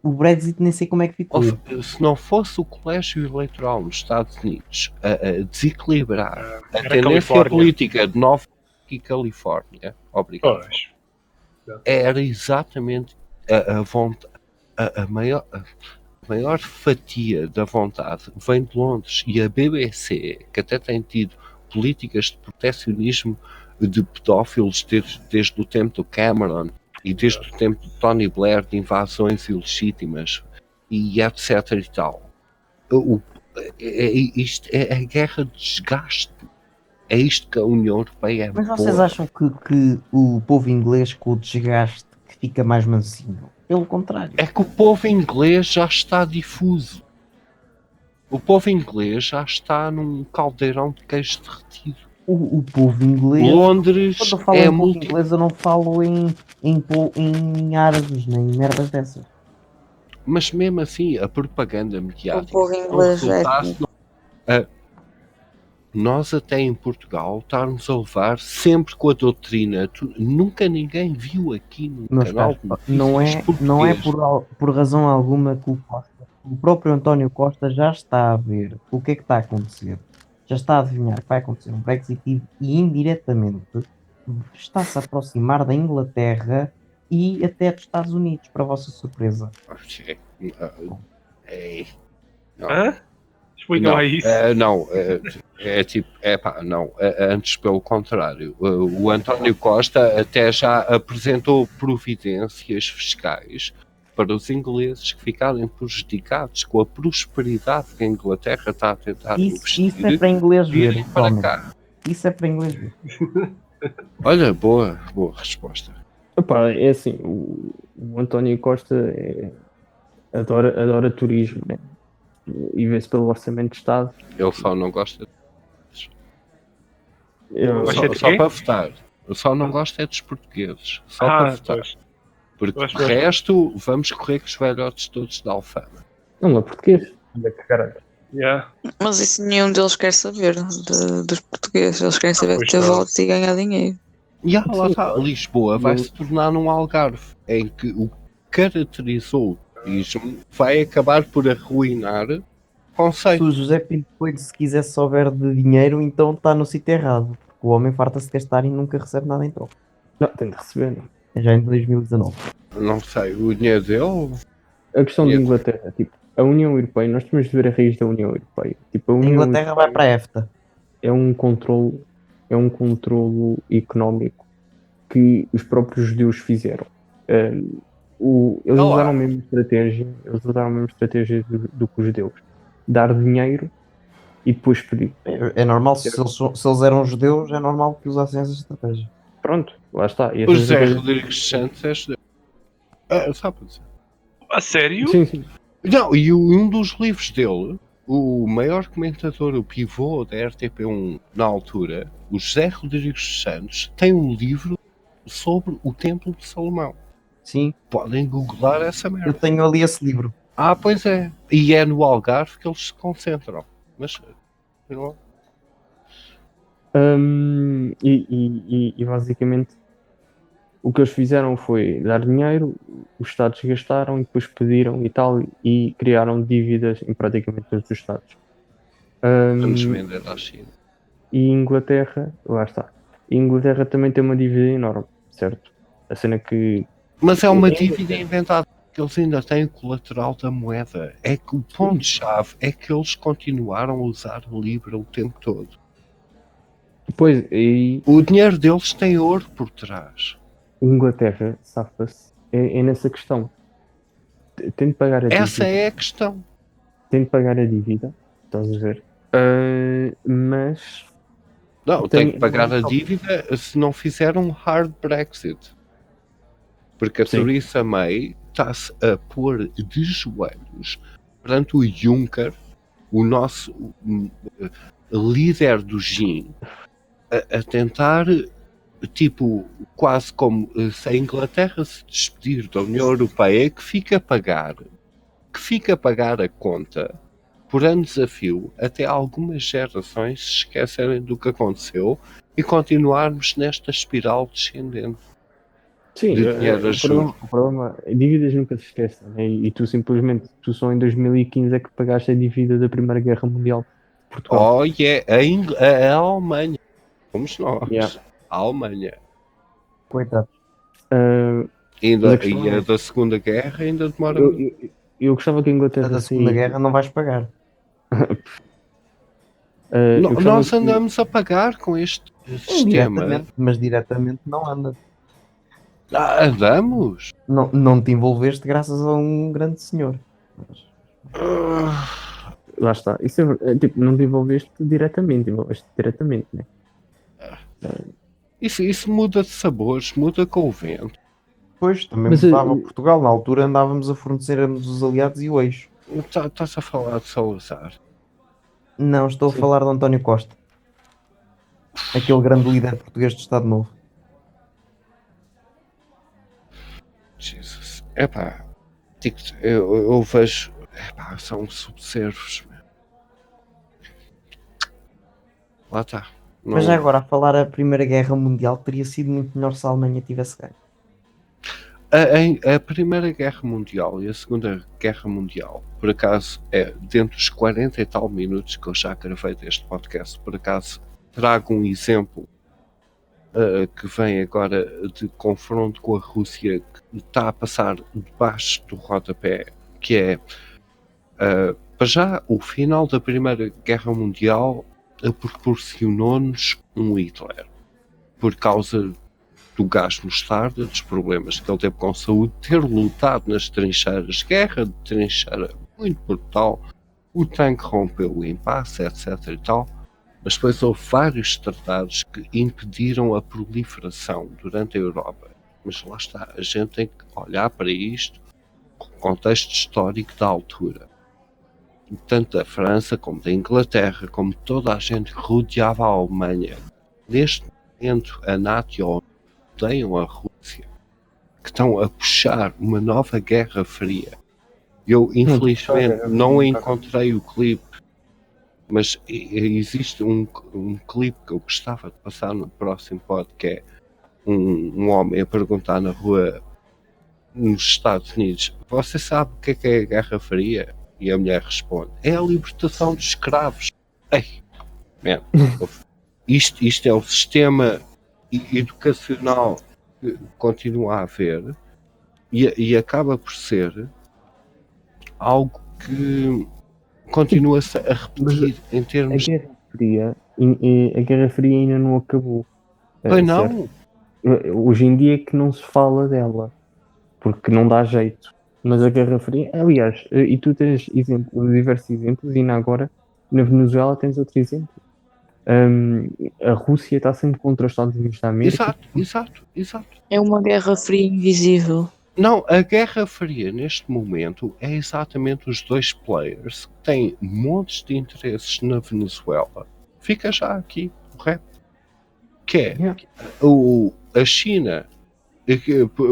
o Brexit nem sei como é que ficou. Se não fosse o colégio eleitoral nos Estados Unidos a desequilibrar a Era tendência Califórnia. política de Nova York e Califórnia, obrigado, Pois. era exatamente a vontade, a maior fatia da vontade vem de Londres, e a BBC, que até tem tido políticas de protecionismo de pedófilos desde o tempo do Cameron e desde o tempo de Tony Blair, de invasões ilegítimas e etc e tal. Isto é a guerra de desgaste. É isto que a União Europeia é. Mas vocês boa. acham que o povo inglês, com o desgaste, que fica mais mansinho? Pelo contrário. É que o povo inglês já está difuso. O povo inglês já está num caldeirão de queijo derretido. O povo inglês... Londres Quando eu falo é em povo inglês, eu não falo em árabes, nem merdas dessas. Mas mesmo assim, a propaganda mediática. O povo inglês é assim. Nós até em Portugal estarmos a levar sempre com a doutrina. Nunca ninguém viu aqui no Mas canal. espera, não é por razão alguma que o próprio António Costa já está a ver o que é que está a acontecer. Já está a adivinhar que vai acontecer um Brexit e indiretamente está-se a aproximar da Inglaterra e até dos Estados Unidos, para a vossa surpresa. Hã? Explica Não, lá isso. antes pelo contrário. O António Costa até já apresentou providências fiscais para os ingleses que ficarem prejudicados com a prosperidade que a Inglaterra está a tentar investir. Isso é para inglês ver, virem para realmente. cá. Isso é para inglês ver. Olha, boa resposta. Epá, é assim, o António Costa adora turismo, né? E vê-se pelo orçamento de Estado. Ele só não gosta. Gosta de Só quê? para votar. Eu só não gosto é dos portugueses. Só para votar. Pois. Porque Pois, o pois. resto, vamos correr com os velhotes todos da Alfama. Não é português. Onde é que caralho? Yeah. Mas isso nenhum deles quer saber dos portugueses. Eles querem saber Pois de ter não. votos e ganhar dinheiro. E lá está, Lisboa vai se tornar num Algarve, em que o que caracterizou o turismo vai acabar por arruinar o Se conceito. o José Pinto Coelho se quisesse souber de dinheiro, então está no sítio errado. O homem farta-se de gastar e nunca recebe nada em troca. Não, tem de receber, não. Já em 2019. Não sei, o dinheiro dele. A questão da Inglaterra, tipo, a União Europeia, nós temos de ver a raiz da União Europeia. Tipo, a A União Inglaterra vai Europeia para a EFTA. é um controlo económico que os próprios judeus fizeram. Eles Olá. usaram a mesma estratégia do que os judeus. Dar dinheiro e depois pedir. É normal, se eles eram judeus, é normal que usassem essa estratégia. Pronto, lá está. E O essa José estratégia- Rodrigues Santos é judeu. Só para dizer. A sério? Sim, sim. Não, e um dos livros dele o maior comentador, o pivô da RTP1 na altura, o José Rodrigues Santos, tem um livro sobre o Templo de Salomão. Sim, Podem googlar essa eu merda. tenho ali esse livro. Ah, pois é. E é no Algarve que eles se concentram. Mas não. E basicamente o que eles fizeram foi dar dinheiro, os Estados gastaram e depois pediram e tal, e criaram dívidas em praticamente todos os Estados. Vamos Hum, vender à China. E Inglaterra, lá está. E Inglaterra também tem uma dívida enorme, certo? A cena que. Mas é uma É- dívida inventada. Que eles ainda têm o colateral da moeda. É que o ponto-chave é que eles continuaram a usar a Libra o tempo todo. Pois, e O dinheiro deles tem ouro por trás. Inglaterra safa-se. É nessa questão. Tem de pagar a dívida. Essa é a questão. Tem de pagar a dívida, estás a ver? Mas Não, tem que pagar a dívida se não fizer um hard Brexit. Porque a Sim. Theresa May está-se a pôr de joelhos perante o Juncker, o nosso líder do GIN, a tentar, tipo, quase como se a Inglaterra se despedir da União Europeia, que fica a pagar a conta por anos a fio, até algumas gerações se esquecerem do que aconteceu e continuarmos nesta espiral descendente. sim, de dinheiro a juros. o problema, dívidas nunca se esquecem, né? E tu simplesmente, tu só em 2015 é que pagaste a dívida da Primeira Guerra Mundial de Portugal. Oh, a Alemanha. Fomos nós. Yeah. A Alemanha. Coitado. Ah, Ainda, Mas a questão e é- a da Segunda Guerra ainda demora eu, muito. eu gostava que a A Inglaterra da Segunda saísse. Guerra não vais pagar. Eu gostava Nós que- andamos a pagar com este sistema. Indiretamente, mas diretamente não anda. Andamos. Não te envolveste graças a um grande senhor. Lá está. Isso tipo, não te envolveste diretamente, envolveste diretamente, né? Isso muda de sabores, muda com o vento. Pois, também Mas, mudava Portugal. Na altura andávamos a fornecermos os aliados e o eixo. Estás a falar de Salazar. Não, estou a falar de António Costa. Aquele grande líder português do Estado Novo. Jesus. Epá, eu vejo. Epá, são subservos. Lá está. Mas já agora, a falar a Primeira Guerra Mundial, teria sido muito melhor se a Alemanha tivesse ganho. A Primeira Guerra Mundial e a Segunda Guerra Mundial, por acaso, dentro dos 40 e tal minutos que eu já gravei deste podcast, por acaso, trago um exemplo que vem agora de confronto com a Rússia, que está a passar debaixo do rodapé, que é, para já, o final da Primeira Guerra Mundial proporcionou-nos um Hitler, por causa do gás mostarda, dos problemas que ele teve com saúde, ter lutado nas trincheiras, guerra de trincheira muito brutal, o tanque rompeu o impasse, etc e tal, mas depois houve vários tratados que impediram a proliferação durante a Europa. Mas lá está, a gente tem que olhar para isto com o contexto histórico da altura. Tanto da França como da Inglaterra, como toda a gente que rodeava a Alemanha. Neste momento, a NATO e a ONU odeiam a Rússia, que estão a puxar uma nova Guerra Fria. Eu, infelizmente, não encontrei o clipe, mas existe um clipe que eu gostava de passar no próximo podcast, que é um homem a perguntar na rua nos Estados Unidos: você sabe o que é a Guerra Fria? E a mulher responde: é a libertação dos escravos. Ei, man, isto é o sistema educacional que continua a haver e acaba por ser algo que continua-se a repetir em A termos Guerra Fria, a Guerra Fria ainda não acabou. Pois certo? não. Hoje em dia é que não se fala dela, porque não dá jeito. Mas a Guerra Fria, aliás, e tu tens diversos exemplos, e ainda agora na Venezuela tens outro exemplo. A Rússia está sempre contra os Estados Unidos da América. Exato. É uma guerra fria invisível. Não, a Guerra Fria neste momento é exatamente os dois players que têm montes de interesses na Venezuela. Fica já aqui, correto? Que é a China,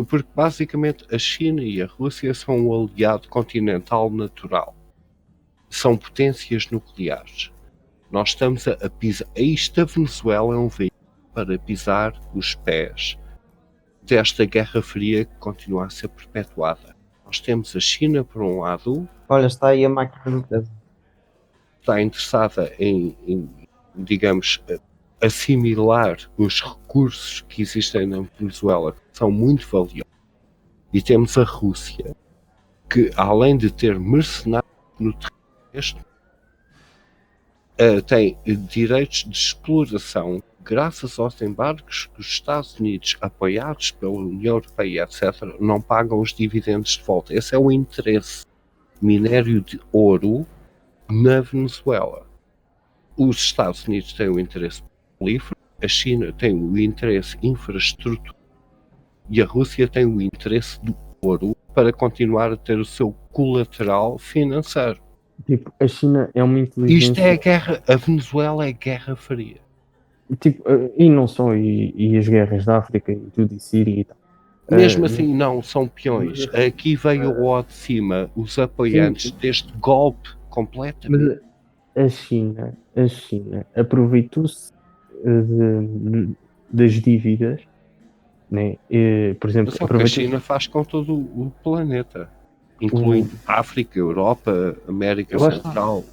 porque basicamente a China e a Rússia são um aliado continental natural. São potências nucleares. Nós estamos a pisar. Isto, a Venezuela é um veículo para pisar os pés desta Guerra Fria que continua a ser perpetuada. Nós temos a China, por um lado, Olha, está aí a máquina do Tesla. está interessada em, digamos, assimilar os recursos que existem na Venezuela, que são muito valiosos. E temos a Rússia, que além de ter mercenários no terreno, tem direitos de exploração graças aos embargos que os Estados Unidos, apoiados pela União Europeia, etc., não pagam os dividendos de volta. Esse é o interesse minério de ouro na Venezuela. Os Estados Unidos têm o interesse petrolífero, a China tem o interesse infraestrutura e a Rússia tem o interesse do ouro para continuar a ter o seu colateral financeiro. Tipo, a China é uma inteligência. Isto é a guerra, a Venezuela é guerra fria. Tipo, e não só, e as guerras da África e tudo, e Síria e tal. Mesmo assim, não, são peões. Aqui veio ao de cima os apoiantes deste golpe completamente. Mas a China aproveitou-se das dívidas, né? Por exemplo, Só que a China faz com todo o planeta, incluindo África, Europa, América Central.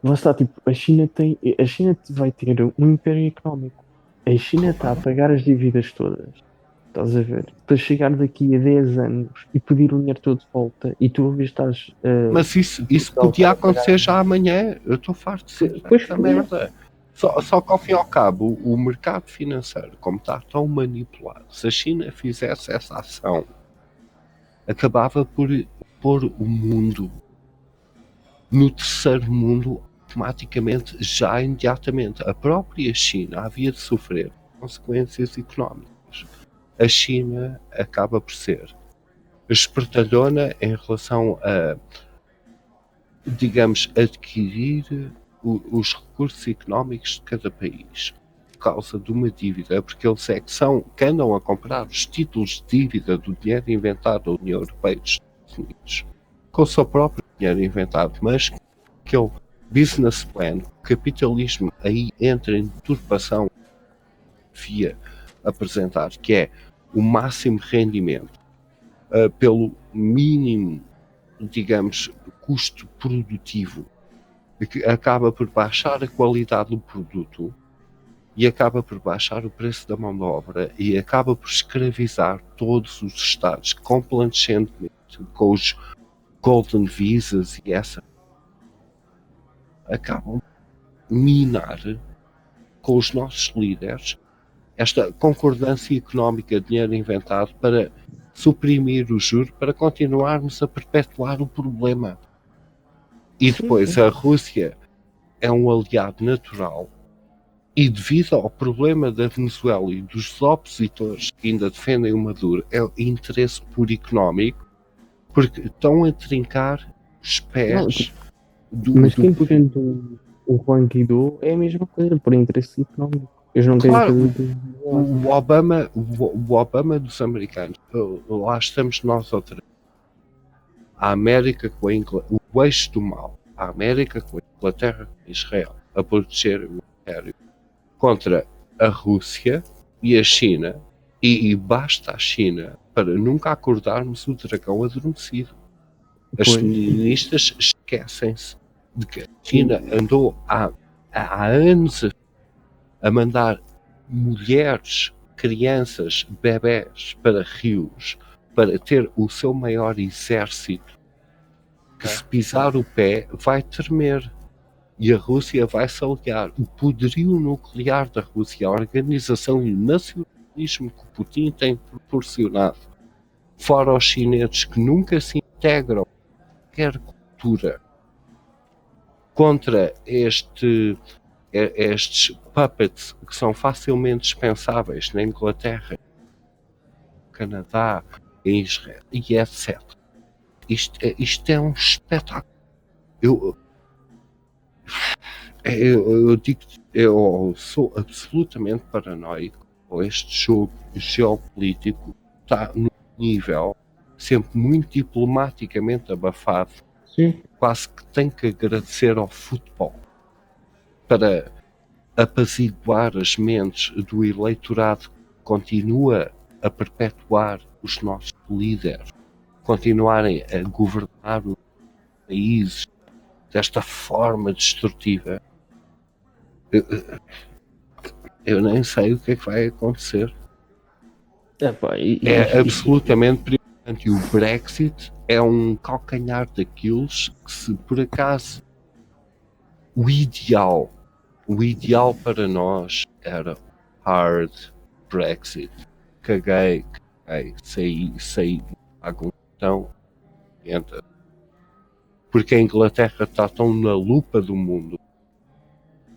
Lá está, tipo, a China vai ter um império económico. A China está a pagar as dívidas todas. Estás a ver? Para chegar daqui a 10 anos e pedir o dinheiro todo de volta e tu a vez estás... Mas isso podia acontecer já amanhã. Eu estou farto de ser esta merda. Só que ao fim e ao cabo, o mercado financeiro, como está tão manipulado, se a China fizesse essa ação, acabava por pôr o mundo no terceiro mundo automaticamente, já imediatamente. A própria China havia de sofrer consequências económicas. A China acaba por ser espertalhona em relação a, digamos, adquirir os recursos económicos de cada país por causa de uma dívida, porque eles é que andam a comprar os títulos de dívida do dinheiro inventado da União Europeia e dos Estados Unidos com o seu próprio dinheiro inventado, mas aquele business plan, o capitalismo aí entra em turbação via apresentar, que é o máximo rendimento pelo mínimo, digamos, custo produtivo, que acaba por baixar a qualidade do produto e acaba por baixar o preço da mão de obra e acaba por escravizar todos os Estados complacentemente com os Golden Visas e essa acabam de minar com os nossos líderes esta concordância económica de dinheiro inventado para suprimir o juro, para continuarmos a perpetuar o problema. E depois a Rússia é um aliado natural e devido ao problema da Venezuela e dos opositores que ainda defendem o Maduro, é o interesse puro económico, porque estão a trincar os pés Mas quem defende o Juan Guaidó é a mesma coisa, por interesse económico. Eles não claro, o Obama dos americanos, lá estamos nós outra vez. A América com a Inglaterra, o eixo do mal, a América com a Inglaterra e Israel, a proteger o império contra a Rússia e a China, e basta a China para nunca acordarmos o dragão adormecido. As feministas esquecem-se de que a China andou há anos a mandar mulheres, crianças, bebés para rios para ter o seu maior exército que se pisar o pé vai tremer e a Rússia vai se aliar. O poderio nuclear da Rússia, a organização e o nacionalismo que o Putin tem proporcionado, fora os chineses que nunca se integram em qualquer cultura, contra estes puppets que são facilmente dispensáveis na Inglaterra, no Canadá, em Israel e etc. Isto é um espetáculo. Eu digo, eu sou absolutamente paranoico com este jogo geopolítico. Está num nível sempre muito diplomaticamente abafado. Sim. Quase que tenho que agradecer ao futebol para apaziguar as mentes do eleitorado que continua a perpetuar os nossos líderes, continuarem a governar os países desta forma destrutiva. Eu nem sei o que é que vai acontecer. É absolutamente preocupante. E o Brexit é um calcanhar daqueles que, se por acaso o ideal para nós era hard Brexit, caguei, saí então entra. Porque a Inglaterra está tão na lupa do mundo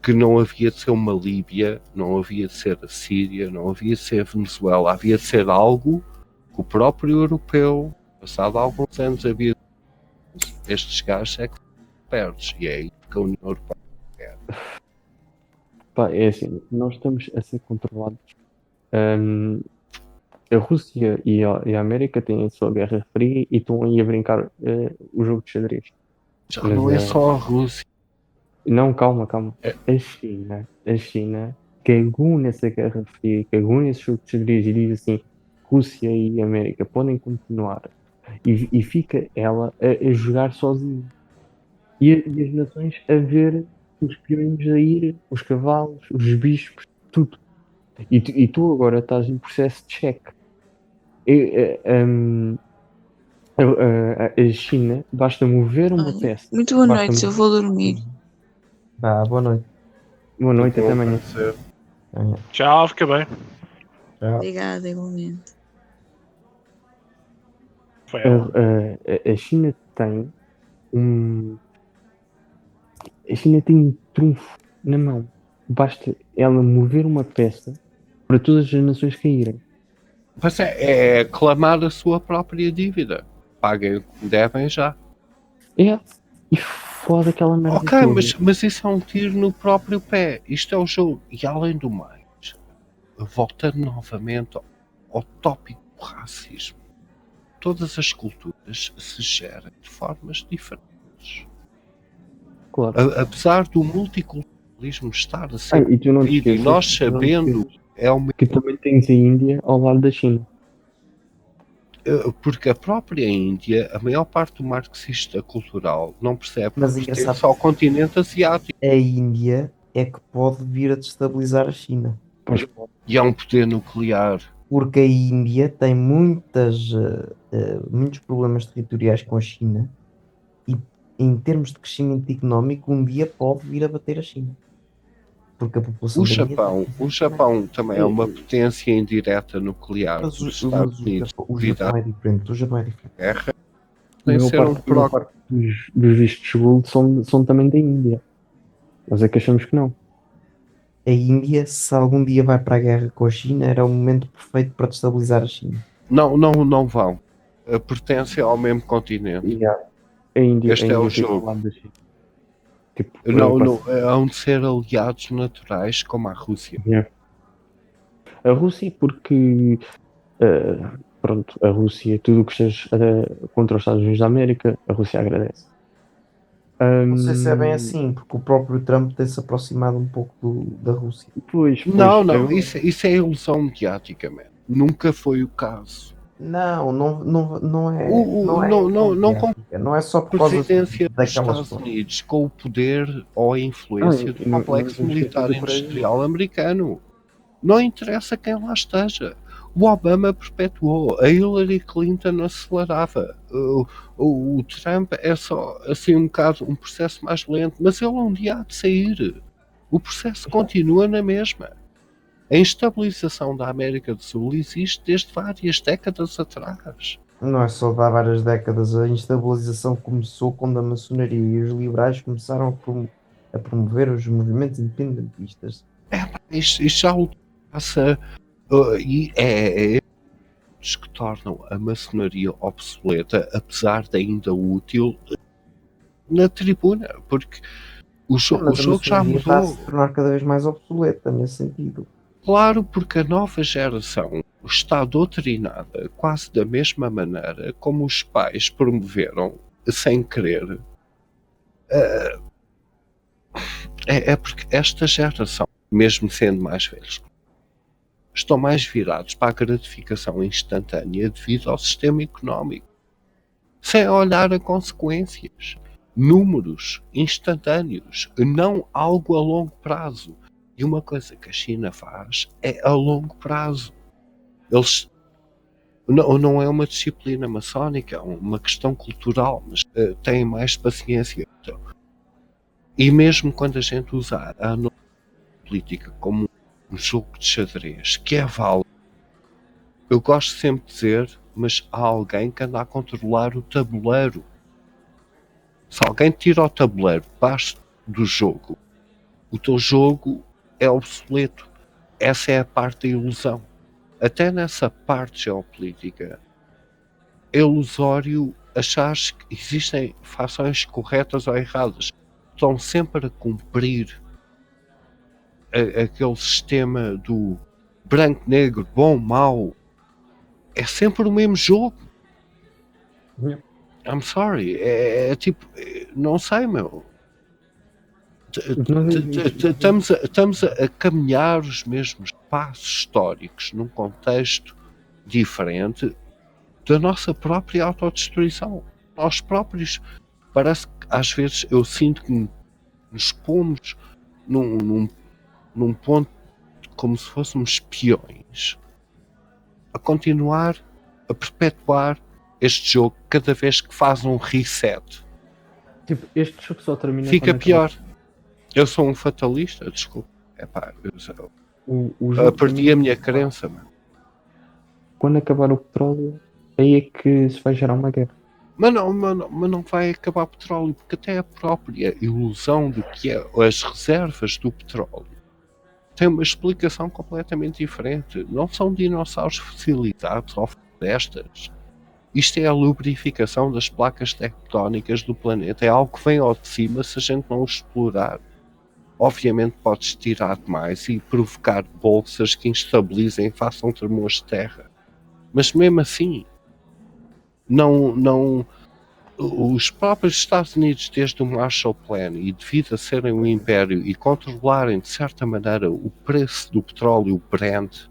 que não havia de ser uma Líbia, não havia de ser a Síria, não havia de ser a Venezuela, havia de ser algo que o próprio europeu, passado alguns anos, havia de... Estes gajos é que perdes, e é aí que a União Europeia quer. Pá, é assim, nós estamos a ser controlados. A Rússia e a América têm a sua guerra fria e estão aí a brincar o jogo de xadrez. Já Mas não é só a Rússia. Não, calma. É. A China cagou nessa guerra fria, cagou nesse jogo de xadrez e diz assim: Rússia e América podem continuar. E fica ela a jogar sozinha. E as nações a ver os peões a ir, os cavalos, os bispos, tudo. E tu agora estás em processo de cheque. A China basta mover uma Olha, peça. muito boa Basta noite, eu vou dormir. Boa noite. Boa noite, até amanhã. Tchau, fica bem. Obrigada, igualmente. Foi ela. A China tem a China tem um trunfo na mão. Basta ela mover uma peça para todas as nações caírem. Mas é clamar a sua própria dívida. Paguem o que devem já. É. E foda aquela merda Ok, toda. mas isso é um tiro no próprio pé. Isto é o jogo. E além do mais, voltando novamente ao tópico do racismo, todas as culturas se gerem de formas diferentes. Claro. Apesar do multiculturalismo estar a ser E tu não te vivido, e esqueças, nós sabendo, é uma... que também tens a Índia ao lado da China. Porque a própria Índia, a maior parte do marxista cultural não percebe que Mas pertence ao continente asiático. A Índia é que pode vir a destabilizar a China. E há um poder nuclear. Porque a Índia tem muitos problemas territoriais com a China e, em termos de crescimento económico, um dia pode vir a bater a China. Porque a população da Índia O Japão também é uma potência indireta nuclear Mas dos Estados Unidos. o Japão é diferente. O Japão é diferente. Guerra A tem maior ser um parte dos vistos gold são também da Índia. Nós é que achamos que não. A Índia, se algum dia vai para a guerra com a China, era o momento perfeito para destabilizar a China. Não vão. Pertencem ao mesmo continente. A Índia, Este é o fica ao jogo. lado da China. Tipo, Hão de ser aliados naturais como a Rússia. A Rússia, porque pronto, a Rússia, tudo o que esteja contra os Estados Unidos da América, a Rússia agradece. Não sei se é bem assim, porque o próprio Trump tem-se aproximado um pouco da Rússia. Pois, Isso é ilusão mediáticamente. Nunca foi o caso. Não é. Não é só A por causa presidência dos daquelas Estados Unidos com o poder ou a influência do complexo militar industrial americano. Não interessa quem lá esteja. O Obama perpetuou, a Hillary Clinton acelerava, o Trump é só assim um processo mais lento, mas ele um dia há de sair. O processo continua na mesma. A instabilização da América do Sul existe desde várias décadas atrás. Não é só de há várias décadas. A instabilização começou quando a maçonaria e os liberais começaram a promover os movimentos independentistas. Isto já ultrapassa. factos que tornam a maçonaria obsoleta, apesar de ainda útil na tribuna, porque o jogo já maçonaria está a mudou. se tornar cada vez mais obsoleta nesse sentido. Claro, porque a nova geração está doutrinada quase da mesma maneira como os pais promoveram, sem querer. É porque esta geração, mesmo sendo mais velhos, estão mais virados para a gratificação instantânea devido ao sistema económico, sem olhar a consequências. Números instantâneos, não algo a longo prazo. E uma coisa que a China faz é a longo prazo. Eles não é uma disciplina maçónica, é uma questão cultural, mas têm mais paciência. Então, e mesmo quando a gente usa a política como um jogo de xadrez, que é válido, eu gosto sempre de dizer, mas há alguém que anda a controlar o tabuleiro. Se alguém tira o tabuleiro debaixo do jogo, o teu jogo é obsoleto. Essa é a parte da ilusão. Até nessa parte geopolítica, é ilusório achar que existem fações corretas ou erradas. Estão sempre a cumprir aquele sistema do branco, negro, bom, mau. É sempre o mesmo jogo. Yeah. I'm sorry. É tipo, não sei, meu. Estamos a caminhar os mesmos passos históricos num contexto diferente da nossa própria autodestruição. Nós próprios, parece que às vezes eu sinto que nos pomos num ponto como se fôssemos espiões a continuar a perpetuar este jogo cada vez que faz um reset. Tipo, este jogo só termina Fica quando pior. Eu sou um fatalista, desculpa. o Eu jogo perdi a minha crença, mano. quando acabar o petróleo, aí é que se vai gerar uma guerra. Mas não vai acabar o petróleo, porque até a própria ilusão do que é as reservas do petróleo tem uma explicação completamente diferente. Não são dinossauros fossilizados ou florestas. Isto é a lubrificação das placas tectónicas do planeta. É algo que vem ao de cima se a gente não o explorar. Obviamente podes tirar demais e provocar bolsas que instabilizem e façam tremores de terra. Mas mesmo assim, os próprios Estados Unidos, desde o Marshall Plan, e devido a serem um império e controlarem de certa maneira o preço do petróleo, o Brent,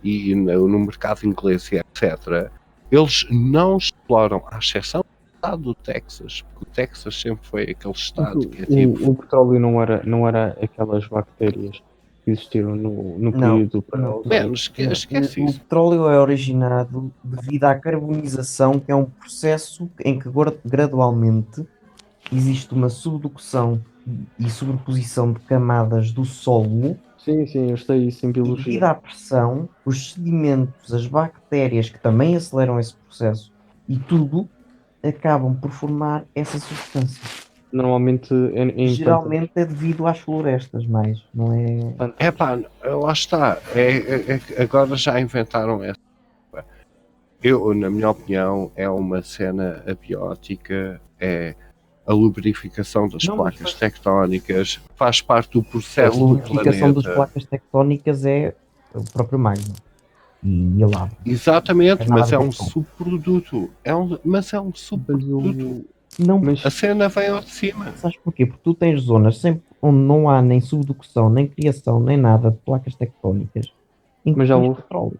e no mercado inglês, etc., eles não exploram, à exceção do estado do Texas, porque o Texas sempre foi aquele estado que é tipo... O petróleo não era aquelas bactérias que existiram no período do petróleo. Menos, esquece O isso. petróleo é originado devido à carbonização, que é um processo em que gradualmente existe uma subducção e sobreposição de camadas do solo. Sim, eu sei isso em E devido biologia. à pressão, os sedimentos, as bactérias que também aceleram esse processo e tudo acabam por formar essa substância. Normalmente em Geralmente é devido às florestas, mais, não é? É pá, lá está. Agora já inventaram essa. Eu, na minha opinião, é uma cena abiótica, é a lubrificação das Não, mas placas tectónicas, faz parte do A processo do lubrificação das planeta. placas tectónicas é o próprio magma e a lava. Exatamente, Não tem mas nada é a ver um com- subproduto. Mas é um subproduto. Não, Mas A cena vem ao de cima. sabes porquê? Porque tu tens zonas sempre onde não há nem subducção, nem criação, nem nada de placas tectónicas. Em que Mas já tens houve. petróleo.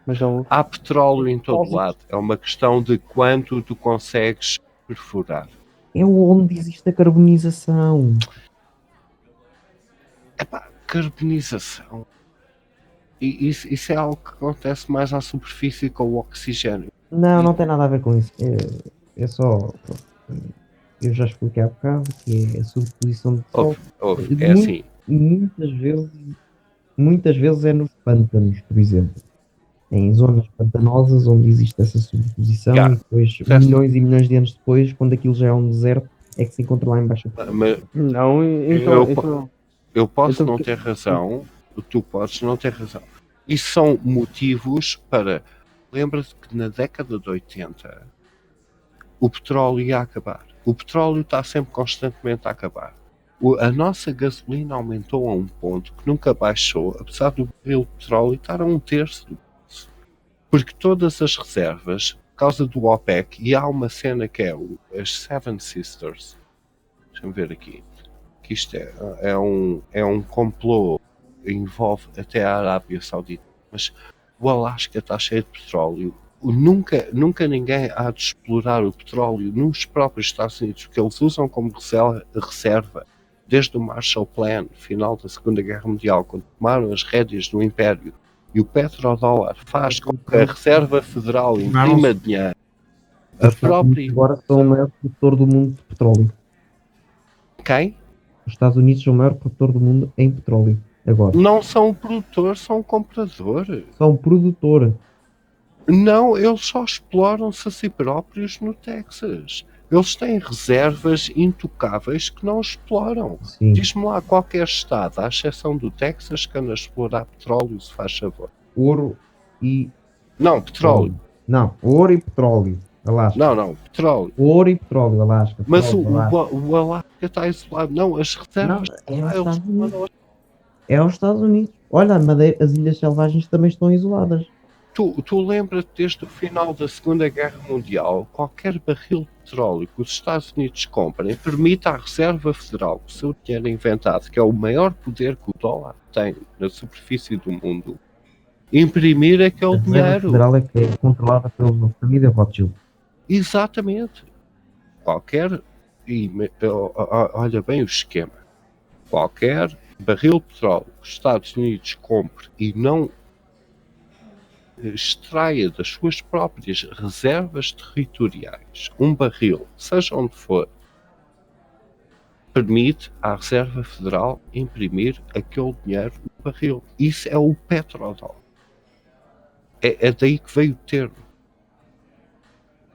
já houve. Há petróleo em todo lado. É uma questão de quanto tu consegues perfurar. É onde existe a carbonização. Carbonização. E isso é algo que acontece mais à superfície com o oxigênio. Não tem nada a ver com isso. É só. Eu já expliquei há bocado que é a sobreposição de sol. É assim. Muitas vezes é nos pântanos, por exemplo. Em zonas pantanosas onde existe essa sobreposição Yeah. e depois Certo. milhões e milhões de anos depois, quando aquilo já é um deserto, é que se encontra lá embaixo. Mas Não, então eu posso Então, não ter razão, tu podes não ter razão. Isso são motivos para lembra-se que na década de 80 o petróleo ia acabar. O petróleo está sempre constantemente a acabar. A nossa gasolina aumentou a um ponto que nunca baixou, apesar do barril de petróleo estar a 1/3 do preço. Porque todas as reservas, por causa do OPEC, e há uma cena que é as Seven Sisters. Deixa-me ver aqui. Que isto é um complô, envolve até a Arábia Saudita. Mas o Alasca está cheio de petróleo. Nunca ninguém há de explorar o petróleo nos próprios Estados Unidos, porque eles usam como reserva desde o Marshall Plan, final da Segunda Guerra Mundial, quando tomaram as rédeas do Império, e o petrodólar faz com que a Reserva Federal imprima dinheiro. A própria... Agora são o maior produtor do mundo de petróleo. Quem? Os Estados Unidos são o maior produtor do mundo em petróleo. Agora. Não são produtor, são comprador. São produtor. Não, eles só exploram-se a si próprios no Texas. Eles têm reservas intocáveis que não exploram. Sim. Diz-me lá qualquer estado, à exceção do Texas, que anda a explorar petróleo, se faz favor. Ouro e... Não, petróleo. Não, ouro e petróleo. Alasca. Não, petróleo. Ouro e petróleo, Alasca. Mas Alasca. o Alasca está isolado. Não, as reservas... Não, é aos Estados Unidos. Olha, a Madeira, as Ilhas Selvagens também estão isoladas. Tu lembra-te desde o final da Segunda Guerra Mundial, qualquer barril de petróleo que os Estados Unidos comprem permite à Reserva Federal, o seu dinheiro inventado, que é o maior poder que o dólar tem na superfície do mundo, imprimir aquele A Reserva dinheiro. Federal é que é controlada pela família Rothschild. Exatamente. Olha bem o esquema. Qualquer barril de petróleo que os Estados Unidos compre e não extraia das suas próprias reservas territoriais um barril, seja onde for, permite à Reserva Federal imprimir aquele dinheiro no barril. Isso é o petrodólar. É daí que veio o termo,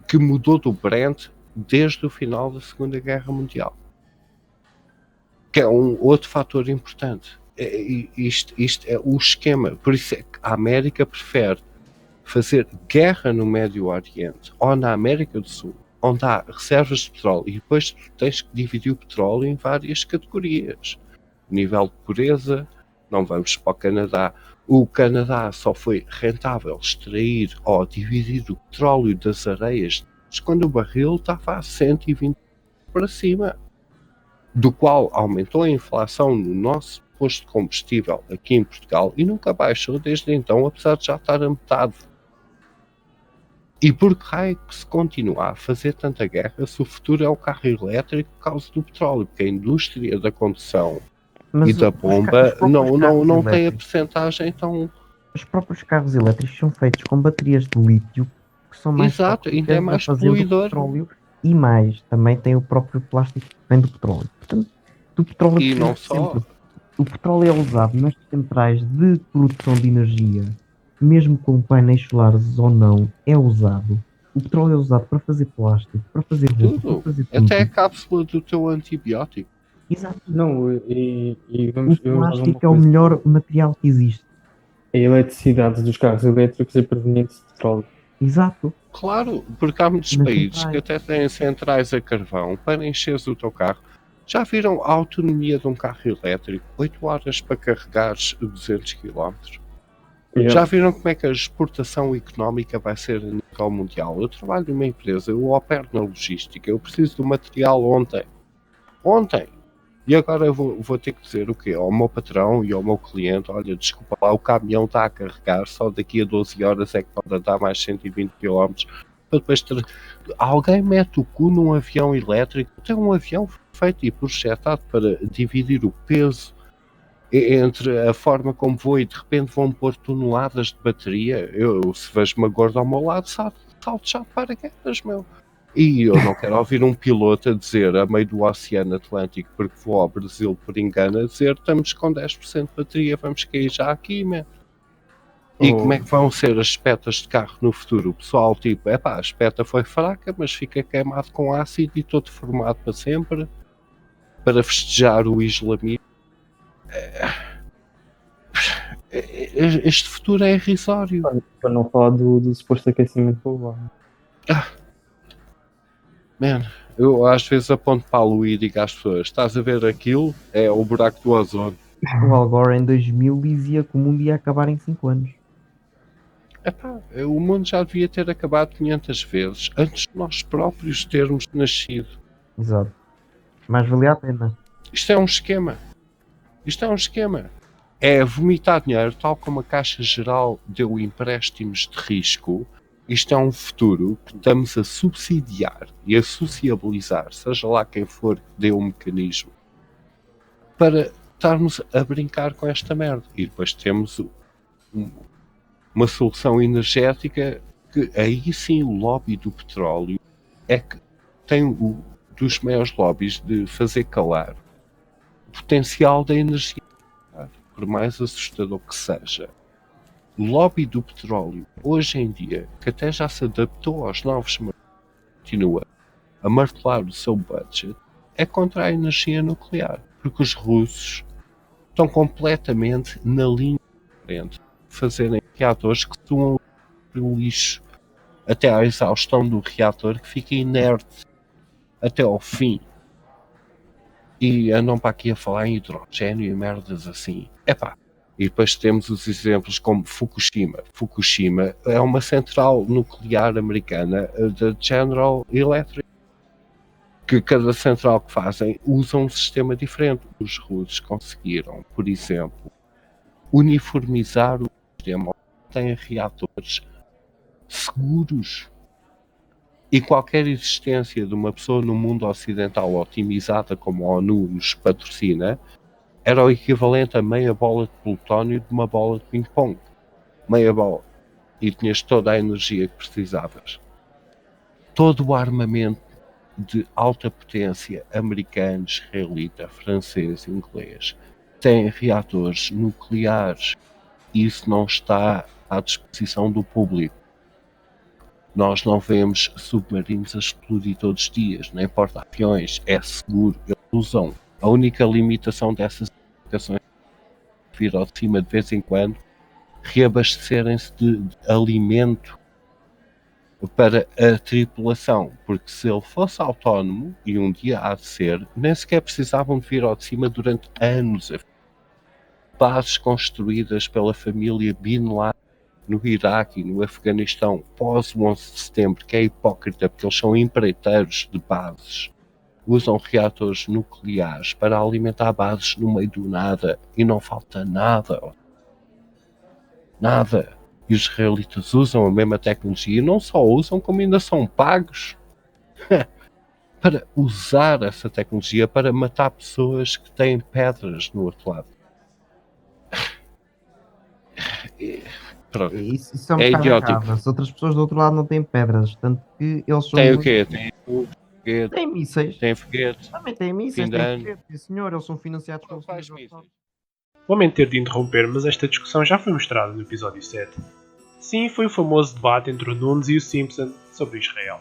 que mudou do Brent desde o final da Segunda Guerra Mundial, que é um outro fator importante. Isto é o esquema. Por isso é que a América prefere fazer guerra no Médio Oriente ou na América do Sul, onde há reservas de petróleo, e depois tu tens que dividir o petróleo em várias categorias. Nível de pureza, não vamos para o Canadá. O Canadá só foi rentável extrair ou dividir o petróleo das areias quando o barril estava a 120 para cima, do qual aumentou a inflação no nosso posto de combustível aqui em Portugal e nunca baixou desde então, apesar de já estar a metade. E por que raio que se continua a fazer tanta guerra se o futuro é o carro elétrico por causa do petróleo? Porque a indústria da condução e da bomba não tem a percentagem tão... Os próprios carros elétricos são feitos com baterias de lítio que são mais Exato, ainda é mais poluidor. E mais, também tem o próprio plástico que vem do petróleo. Portanto, do petróleo E não só... O petróleo é usado nas centrais de produção de energia, mesmo com painéis solares ou não, é usado. O petróleo é usado para fazer plástico, para fazer roupa, Tudo. para fazer tudo. Até a cápsula do teu antibiótico. Exato. Não, e vamos O ver uma plástico é o coisa. melhor material que existe. A eletricidade dos carros elétricos é proveniente de petróleo. Exato. Claro, porque há muitos Nas países centrais. que até têm centrais a carvão para encheres o teu carro. Já viram a autonomia de um carro elétrico? 8 horas para carregares 200 km. Já viram como é que a exportação económica vai ser a nível mundial? Eu trabalho numa empresa, eu opero na logística, eu preciso do material ontem. E agora eu vou ter que dizer o quê? Ao meu patrão e ao meu cliente, olha, desculpa lá, o caminhão está a carregar, só daqui a 12 horas é que pode andar mais 120 km. Para depois alguém mete o cu num avião elétrico, tem um avião feito e projetado para dividir o peso entre a forma como vou e de repente vão pôr toneladas de bateria. Eu se vejo uma gorda ao meu lado, salto já de paraquedas, meu. E eu não quero ouvir um piloto a dizer, a meio do Oceano Atlântico, porque vou ao Brasil por engano, a dizer, estamos com 10% de bateria, vamos cair já aqui, man. E como é que vão ser as espetas de carro no futuro? O pessoal tipo, a espeta foi fraca, mas fica queimado com ácido e todo formado para sempre, para festejar o islamismo. Este futuro é irrisório. Para não falar do suposto aquecimento global. Man, eu às vezes aponto para a lua e digo às pessoas: estás a ver aquilo? É o buraco do ozono. O Al Gore em 2000 dizia que o mundo ia acabar em 5 anos. Epá, o mundo já devia ter acabado 500 vezes antes de nós próprios termos nascido. Exato. Mas valia a pena. Isto é um esquema. É vomitar dinheiro, tal como a Caixa Geral deu empréstimos de risco. Isto é um futuro que estamos a subsidiar e a sociabilizar, seja lá quem for que dê o mecanismo, para estarmos a brincar com esta merda. E depois temos uma solução energética que aí sim o lobby do petróleo é que tem dos maiores lobbies de fazer calar o potencial da energia, por mais assustador que seja. O lobby do petróleo, hoje em dia, que até já se adaptou aos novos mercados, continua a martelar o seu budget, é contra a energia nuclear, porque os russos estão completamente na linha de frente de fazerem reatores que soam o lixo até à exaustão do reator, que fica inerte até ao fim. E andam para aqui a falar em hidrogênio e merdas assim. Epá. E depois temos os exemplos como Fukushima. Fukushima é uma central nuclear americana da General Electric, que cada central que fazem usa um sistema diferente. Os russos conseguiram, por exemplo, uniformizar o sistema. Tem reatores seguros. E qualquer existência de uma pessoa no mundo ocidental otimizada como a ONU nos patrocina era o equivalente a meia bola de plutónio de uma bola de ping-pong. Meia bola. E tinhas toda a energia que precisavas. Todo o armamento de alta potência americano, israelita, francês, inglês tem reatores nucleares. Isso não está à disposição do público. Nós não vemos submarinos a explodir todos os dias, nem porta-aviões, é seguro, eles usam. A única limitação dessas aplicações é vir ao de cima de vez em quando, reabastecerem-se de alimento para a tripulação, porque se ele fosse autónomo, e um dia há de ser, nem sequer precisavam de vir ao de cima durante anos. Bases construídas pela família Bin Laden no Iraque e no Afeganistão pós o 11 de setembro, que é hipócrita porque eles são empreiteiros de bases, usam reatores nucleares para alimentar bases no meio do nada e não falta nada. Nada. E os israelitas usam a mesma tecnologia e não só usam, como ainda são pagos para usar essa tecnologia para matar pessoas que têm pedras no outro lado. Pronto. Isso é um bocado errado. As outras pessoas do outro lado não têm pedras, tanto que eles são. Tem o quê? Tem foguete. Tem mísseis. Tem foguete. Também tem mísseis, tem foguete. Senhor, eles são financiados pelos mísseis. Lamento ter de interromper, mas esta discussão já foi mostrada no episódio 7. Sim, foi o famoso debate entre o Nunes e o Simpson sobre Israel.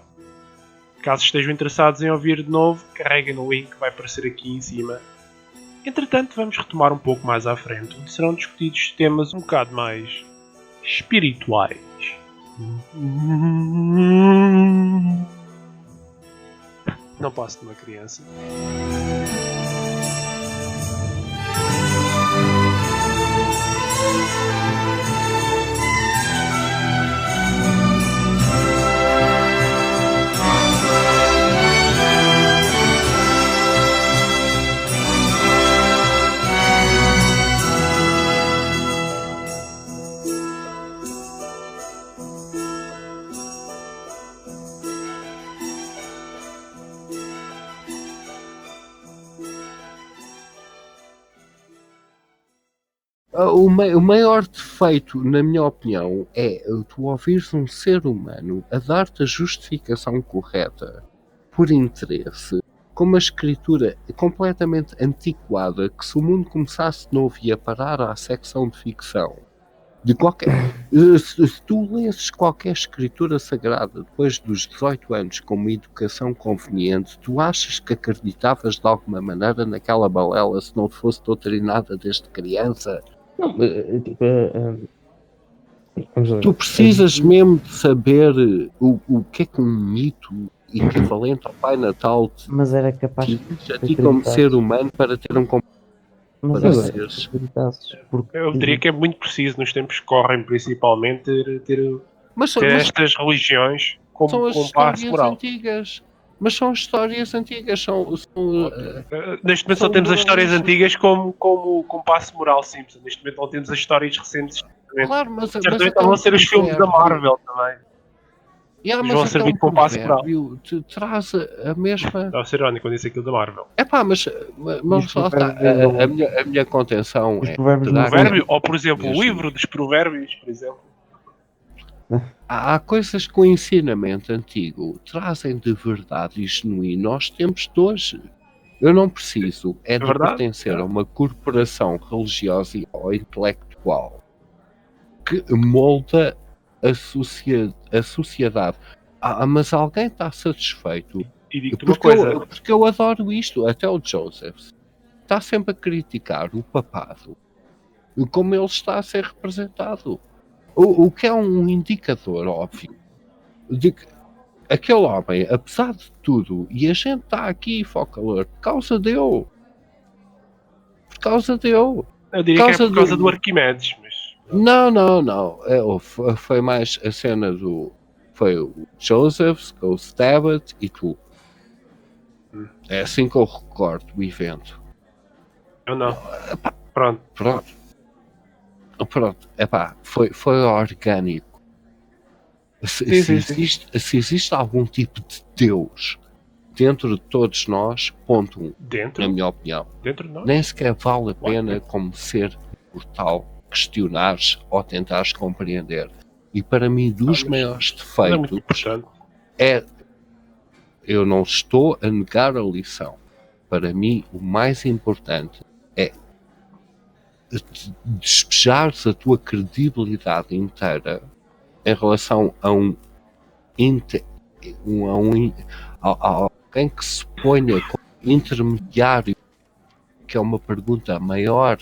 Caso estejam interessados em ouvir de novo, carreguem no link que vai aparecer aqui em cima. Entretanto, vamos retomar um pouco mais à frente, onde serão discutidos temas um bocado mais espirituais. Não passo de uma criança. O maior defeito, na minha opinião, é tu ouvires um ser humano a dar-te a justificação correta por interesse, com uma escritura completamente antiquada, que se o mundo começasse de novo e a parar à secção de ficção, de qualquer... se tu lesses qualquer escritura sagrada depois dos 18 anos com uma educação conveniente, tu achas que acreditavas de alguma maneira naquela balela se não fosse doutrinada desde criança? Não, tipo, vamos lá. Tu precisas mesmo de saber o que é que um mito equivalente ao Pai Natal te Mas era capaz diz que a ti como acreditasses. ser humano para ter um Mas para era Agora, seres. que acreditasses. Porque Eu diria que é muito preciso nos tempos que correm, principalmente, Mas, ter mas estas religiões são como, as como passo histórias moral. antigas. Mas são histórias antigas. Neste momento só são temos as histórias moralistas. antigas como passo moral Simpson. Neste momento não temos as histórias recentes. Claro, mas Certamente até vão um ser os filmes da provérbio. Marvel também. Mas vão até servir um como passo moral. provérbio te traz a mesma. Estava a ser irónico quando disse aquilo da Marvel. Mas lá está. A minha contenção os é. provérbios terá não que- Provérbio, ou por exemplo, o mesmo. livro dos provérbios, por exemplo. Há coisas que o ensinamento antigo trazem de verdade e genuíno aos tempos de hoje. Eu não preciso de verdade, pertencer a uma corporação religiosa ou intelectual que molda a sociedade. Mas alguém está satisfeito E digo-te uma coisa. porque eu adoro isto. Até o Joseph está sempre a criticar o papado como ele está a ser representado. O que é um indicador óbvio de que aquele homem, apesar de tudo, e a gente está aqui, Focalor, por causa dele. Por causa dele. Eu diria que é causa por causa do- do Arquimedes, mas. Não. Foi mais a cena do. Foi o Joseph, com o Stabbit e tu. É assim que eu recordo o evento. Eu não. Pronto. Pronto. Foi orgânico. Se existe algum tipo de Deus dentro de todos nós, ponto 1, Dentro? na minha opinião, Dentro de nós? nem sequer vale a pena como ser mortal questionares ou tentares compreender. E para mim, dos maiores Mas é muito defeitos importante. é. Eu não estou a negar a lição. Para mim, o mais importante é despejares a tua credibilidade inteira em relação a alguém que se ponha como intermediário, que é uma pergunta maior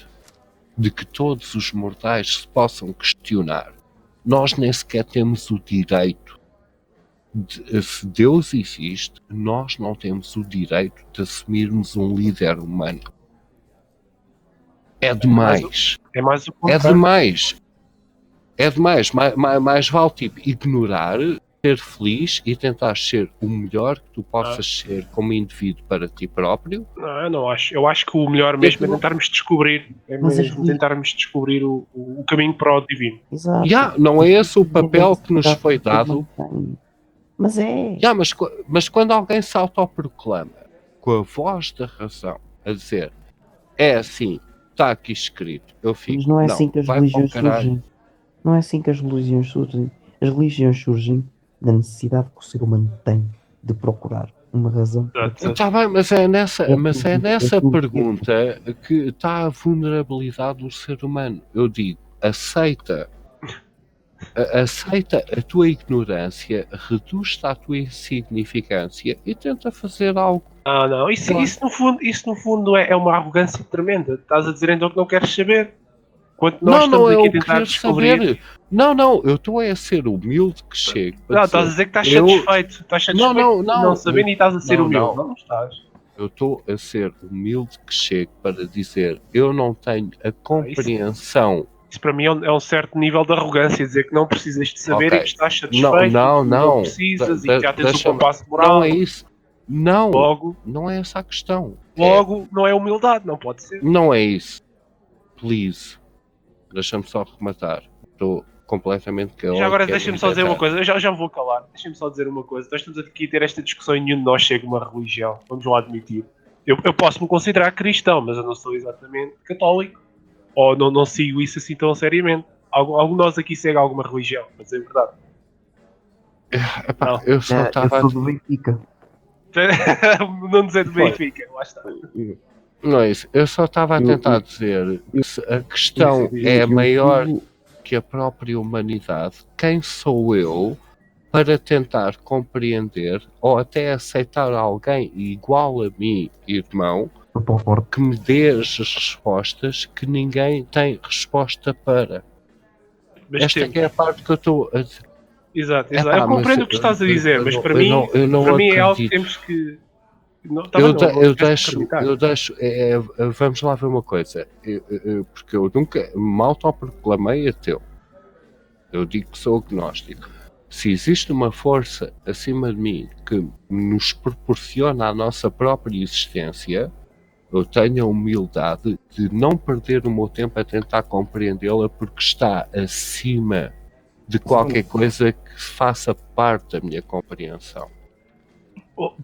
de que todos os mortais se possam questionar. Nós nem sequer temos o direito se Deus existe, nós não temos o direito de assumirmos um líder humano. É demais. É mais o É contrário. demais. É demais. Mais vale tipo, ignorar, ser feliz e tentar ser o melhor que tu possas ser como indivíduo para ti próprio. Não, eu não acho. Eu acho que o melhor mesmo é tentarmos descobrir. É Mas mesmo tentarmos descobrir o caminho para o divino. Exato. Não é esse o papel que nos foi dado. Mas é. Mas quando alguém se autoproclama com a voz da razão a dizer é assim, está aqui escrito, eu fico. Mas não é assim que as vai para o religiões caralho. surgem. Não é assim que as religiões surgem. As religiões surgem da necessidade que o ser humano tem de procurar uma razão. Está bem, mas é nessa tudo. pergunta que está a vulnerabilidade do ser humano. Eu digo, aceita a tua ignorância, reduz-te à tua insignificância e tenta fazer algo. Não. Isso no fundo é uma arrogância tremenda. Estás a dizer então que não queres saber. Quando nós não estamos é aqui a o tentar querer descobrir. saber. Eu estou a ser humilde que chego. Não, estás a dizer que estás eu- satisfeito. Estás satisfeito Não, sabendo e estás a ser não, humilde. não. Não estás. Eu estou a ser humilde que chego para dizer eu não tenho a compreensão. Isso para mim é um certo nível de arrogância, dizer que não precisas de saber Ok. e que estás satisfeito, Não. precisas e que já tens o Deixa-me- compasso moral. Não é isso. Não. Logo, Não é essa a questão. não é humildade, não pode ser. Não é isso. Please. Deixa-me só rematar. Estou completamente caótico. Já agora deixa-me só dizer uma coisa, eu já me vou calar. Deixa-me só dizer uma coisa. Nós estamos aqui a ter esta discussão e nenhum de nós chega a uma religião. Vamos lá admitir. Eu posso me considerar cristão, mas eu não sou exatamente católico. Ou não sigo isso assim tão seriamente. Algum de nós aqui segue alguma religião, para dizer a verdade. Eu só estava Eu sou do Benfica. Não dizer do Benfica, lá está. Não é isso. Eu só estava a tentar dizer que se a questão é maior que a própria humanidade, quem sou eu para tentar compreender ou até aceitar alguém igual a mim, irmão, Eu concordo. que me dê as respostas que ninguém tem resposta para. Mas Esta temos. que é a parte que eu estou a dizer. Exato. Epá, Eu compreendo mas o que estás a dizer, eu mas não- para eu mim, não- eu não para mim é algo que acredito. temos que. Não, Eu, também não deixo, acreditar. vamos lá ver uma coisa, porque eu nunca me autoproclamei ateu. Eu digo que sou agnóstico. Se existe uma força acima de mim que nos proporciona a nossa própria existência, eu tenho a humildade de não perder o meu tempo a tentar compreendê-la porque está acima de qualquer coisa que faça parte da minha compreensão.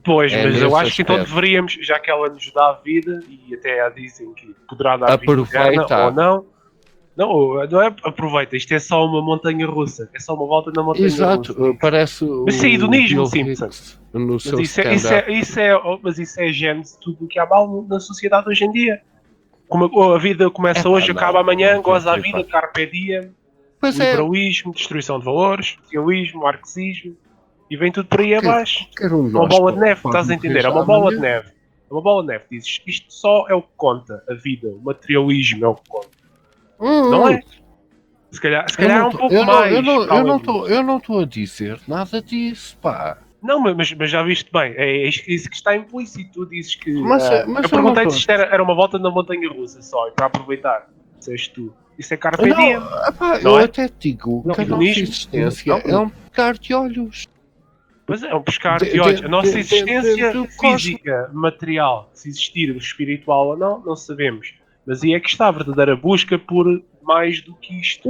Pois, É mas eu nesse acho que então aspecto. deveríamos, já que ela nos dá a vida, e até a dizem que poderá dar vida Aproveita. eterna ou não. Não é aproveita, isto é só uma montanha russa. É só uma volta na montanha Exato, russa. parece Mas isso é hedonismo, Bill Simpson. Hicks no Mas seu isso é, stand-up. mas isso é a gênese de tudo o que há mal na sociedade hoje em dia. Como a vida começa hoje, não, acaba amanhã, não goza a tem vida, tripar. carpe diem, Pois é, liberalismo, destruição de valores, socialismo, marxismo, e vem tudo por aí abaixo. qualquer um de É uma nós bola de neve, pode estás a morrer entender? É já uma bola de amanhã. neve. É uma bola de neve. Dizes, isto só é o que conta, a vida, o materialismo é o que conta. Não é? Se calhar é um pouco mais. Eu não estou a dizer nada disso, pá. Não, mas já viste bem, é isso que está implícito. Tu dizes que. Mas eu eu perguntei não se isto era uma volta na montanha russa só, e para aproveitar. Disseste tu. Isso é carpe Não, diem. epá, Não eu é? até te digo Não, que a nossa hedonismo. existência é um pegar de olhos. Mas é um pescar De- de olhos. de- A nossa de- existência do física, material, se existir espiritual ou não sabemos. Mas aí é que está a verdadeira busca por mais do que isto.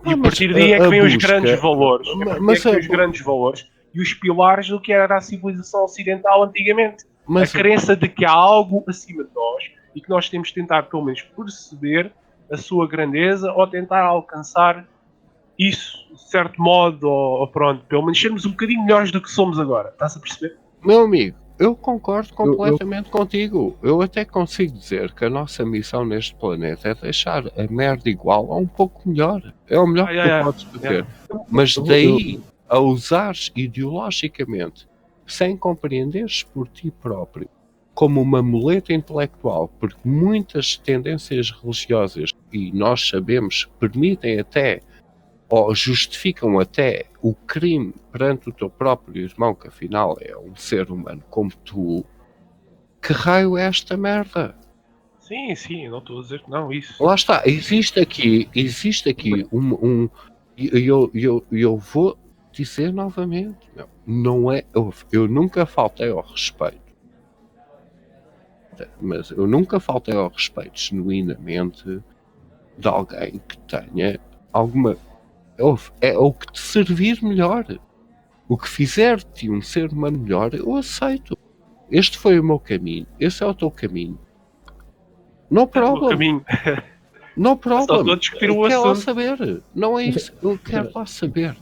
E a partir daí é que vêm os grandes valores. A partir daí é que vêm os grandes valores e os pilares do que era a civilização ocidental antigamente. A crença de que há algo acima de nós e que nós temos de tentar, pelo menos, perceber a sua grandeza ou tentar alcançar isso, de certo modo, ou pronto, pelo menos sermos um bocadinho melhores do que somos agora. Estás a perceber? Meu amigo, eu concordo completamente contigo. Eu até consigo dizer que a nossa missão neste planeta é deixar a merda igual a um pouco melhor. É o melhor que tu podes fazer. Mas daí a usares ideologicamente, sem compreenderes por ti próprio, como uma muleta intelectual, porque muitas tendências religiosas, e nós sabemos, permitem até ou justificam até o crime perante o teu próprio irmão, que afinal é um ser humano como tu, que raio é esta merda? Sim, eu não estou a dizer que não, isso. Lá está, existe aqui eu vou dizer novamente, não é, eu nunca faltei ao respeito, mas eu nunca faltei ao respeito genuinamente de alguém que tenha alguma. É o que te servir melhor. O que fizer-te um ser humano melhor, eu aceito. Este foi o meu caminho. Esse é o teu caminho. No problem. No problem. Só discutir o Quero lá assunto. saber. Não é isso. Eu quero lá saber.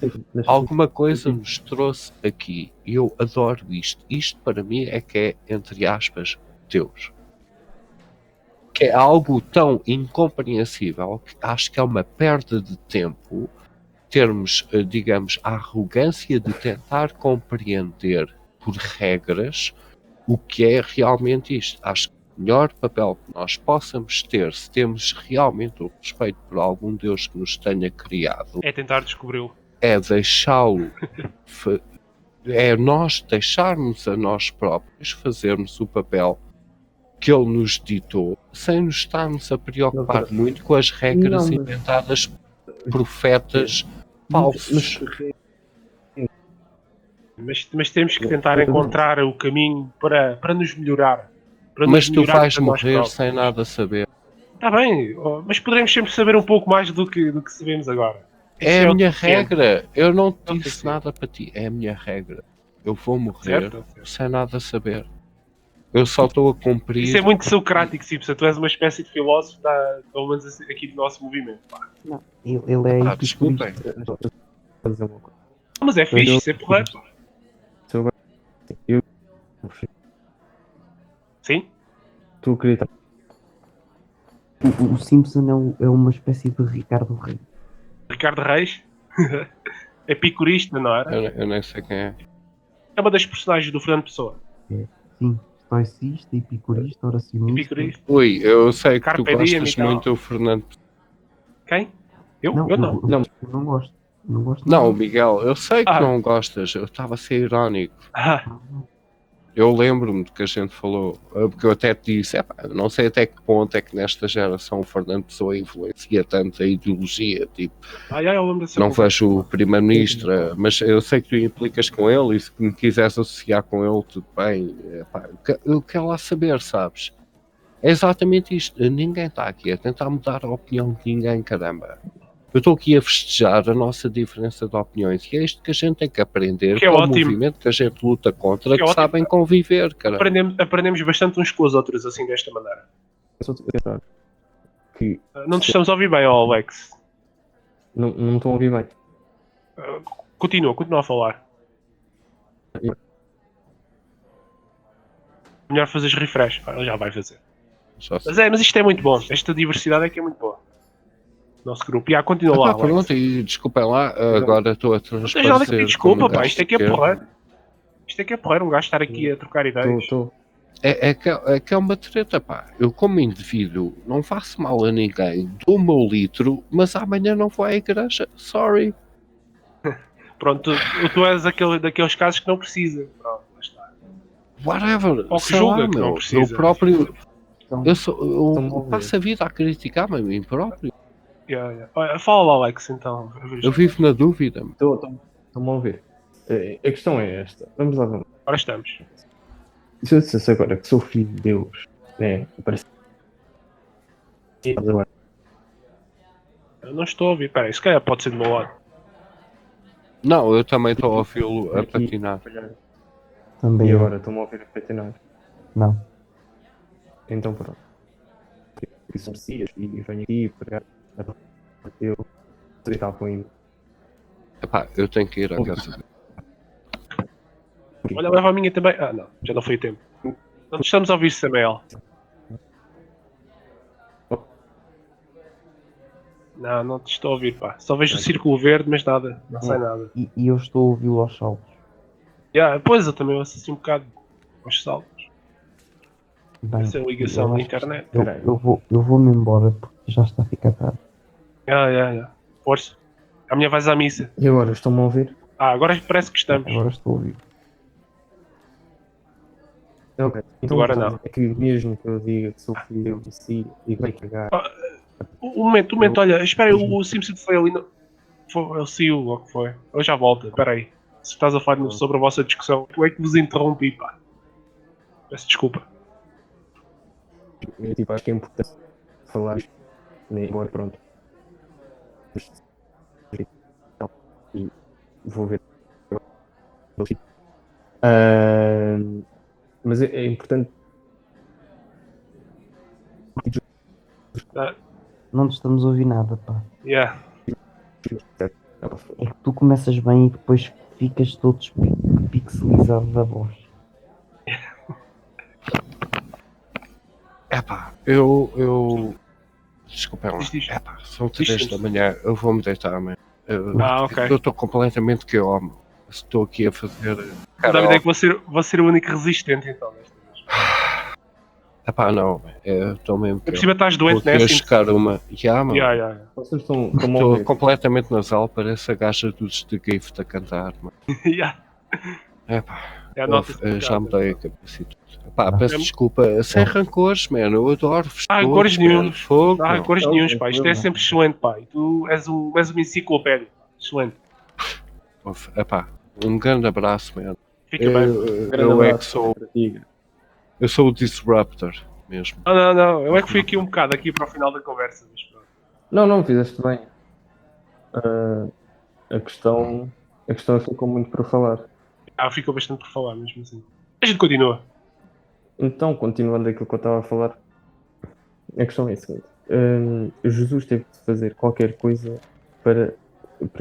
Alguma coisa nos trouxe aqui. E eu adoro isto. Isto para mim é que é, entre aspas, Deus. Que é algo tão incompreensível que acho que é uma perda de tempo termos, digamos, a arrogância de tentar compreender por regras o que é realmente isto. Acho que o melhor papel que nós possamos ter, se temos realmente o respeito por algum Deus que nos tenha criado, É tentar descobri-lo. é deixá-lo, é nós deixarmos a nós próprios fazermos o papel que ele nos ditou, sem nos estarmos a preocupar muito com as regras inventadas por profetas falsos. Mas temos que tentar encontrar o caminho para nos melhorar. Mas tu vais morrer sem nada saber. Está bem, mas poderemos sempre saber um pouco mais do que sabemos agora. É a minha regra. Eu não disse nada para ti. É a minha regra. Eu vou morrer sem nada saber. Eu só estou a cumprir. Isso é muito socrático, Simpson. Tu és uma espécie de filósofo, pelo menos aqui do nosso movimento. Não, ele é desculpem. Mas é fixe, isso é porreiro. Sim? Tu acreditas? O Simpson é uma espécie de Ricardo Reis. Ricardo Reis? É picurista, não era? Eu nem sei quem é. É uma das personagens do Fernando Pessoa. Sim, estoicista, epicurista, oracionista. Epicurista. Ui, eu sei que tu Carpe diem gostas e tal. muito do Fernando. Quem? Eu? Não, Eu não. eu não gosto. Não gosto Não, nada. Miguel, eu sei que Ah. não gostas, eu estava a ser irónico. Ah, Eu lembro-me do que a gente falou, porque eu até te disse, não sei até que ponto é que nesta geração o Fernando Pessoa influencia tanto a ideologia, tipo, eu lembro dessa não conversa. vejo o primeiro-ministro, mas eu sei que tu implicas com ele e se me quiseres associar com ele, tudo bem. Epá, eu quero lá saber, sabes? É exatamente isto, ninguém está aqui a tentar mudar a opinião de ninguém, caramba. Eu estou aqui a festejar a nossa diferença de opiniões e é isto que a gente tem que aprender Que é com o ótimo. movimento que a gente luta contra, Que é que ótimo. sabem conviver, caramba. Aprendemos bastante uns com os outros assim desta maneira. Eu só estou a tentar que Não te estamos a ouvir bem, ó, Alex. não me estão a ouvir bem. Continua a falar. Melhor fazeres refresh. Ele já vai fazer. Só se- Mas isto é muito bom. Esta diversidade é que é muito boa. Nosso grupo. Continua lá, Alex. Pronto, e desculpem lá, agora estou a Não tens nada que transparecer. pedir desculpa, como um pá. gajo Isto é que é de esquerda. porreiro. Isto é que é porreiro, um gajo estar aqui a trocar ideias. Estou. É que é uma treta, pá. Eu, como indivíduo, não faço mal a ninguém, dou o meu litro, mas amanhã não vou à igreja. Sorry. Pronto, tu és daqueles casos que não precisa. Pronto, lá está. Whatever. Ou que sei julga lá, que não meu. precisa. Eu próprio. Então, Eu passo a vida a criticar-me a mim próprio. Yeah. Olha, fala lá, Alex, então. Eu vivo na dúvida. Estão-me a ouvir. A questão é esta. Vamos lá. Agora estamos. Se eu dissesse agora que sou filho de Deus, né? Parece que agora. Eu não estou a ouvir. Espera aí, se calhar pode ser do meu lado. Não, eu também estou a ouvi-lo a Aqui. patinar. Também E eu. agora estão-me a ouvir a patinar. Não. Então pronto. E são dias e venho aqui pregar. Eu estava com ele. Epá, eu tenho que ir à casa. Olha, leva a minha também. Não, já não foi o tempo. Não te estamos a ouvir, Samuel. Não te estou a ouvir, pá. Só vejo o círculo verde, mas nada. Não sai nada. E eu estou a ouvi-lo aos saltos. Pois, eu também ouço assim um bocado aos saltos. Bem, Essa é a ligação eu da acho que internet. eu vou-me embora porque já está a ficar tarde. Força. Amanhã vais à missa. E agora estão-me a ouvir? Agora parece que estamos. Agora estou a ouvir. Ok. Então, Agora portanto, não. é que mesmo que eu diga que sou filho de Deus e si e vai cagar. Um momento, olha, espera aí, o Simpson foi ali. Ele saiu, ou o que foi? Ele já volta, espera aí. Se estás a falar sobre a vossa discussão, tu é que vos interrompi, pá. Peço desculpa. Eu, tipo, acho que é importante falar isto, né? Agora pronto. E vou ver. Mas é importante. Não te estamos a ouvir nada, pá. Yeah. É que tu começas bem e depois ficas todo pixelizado da voz. Epá, eu. Desculpem lá. Diz. Epá, são Diz, 3 da manhã, eu vou-me deitar, man. Ok. Eu estou completamente que homem. Estou aqui a fazer. David, é que vou ser o único resistente então. Desta vez. Epá, não, eu estou mesmo que Por cima estás doente, né? a Simpson? chegar uma. Mano. Yeah. Vocês estão a Estou ouvir. completamente nasal, parece a gaja dos The Gift a cantar, mano. Yeah. Epá, É a nota eu já me dei a cabeça e tudo. Epá, peço É- desculpa, sem rancores, mano. Eu adoro-vos. Ah, todos, rancores man. nenhuns. Fogo. Não há cores Não, nenhuns, não pá. tem Isto é problema. sempre excelente, pá. E tu és uma enciclopédia. Excelente. Epá, um grande abraço, mano. Fica bem. Eu é que sou. Eu sou o Disruptor mesmo. Não. Eu é que fui aqui um bocado aqui para o final da conversa. Mas pronto. Não, fizeste bem. A questão é que ficou muito para falar. Ficou bastante por falar mesmo assim. A gente continua. Então, continuando aquilo que eu estava a falar, a questão é a seguinte: Jesus teve de fazer qualquer coisa para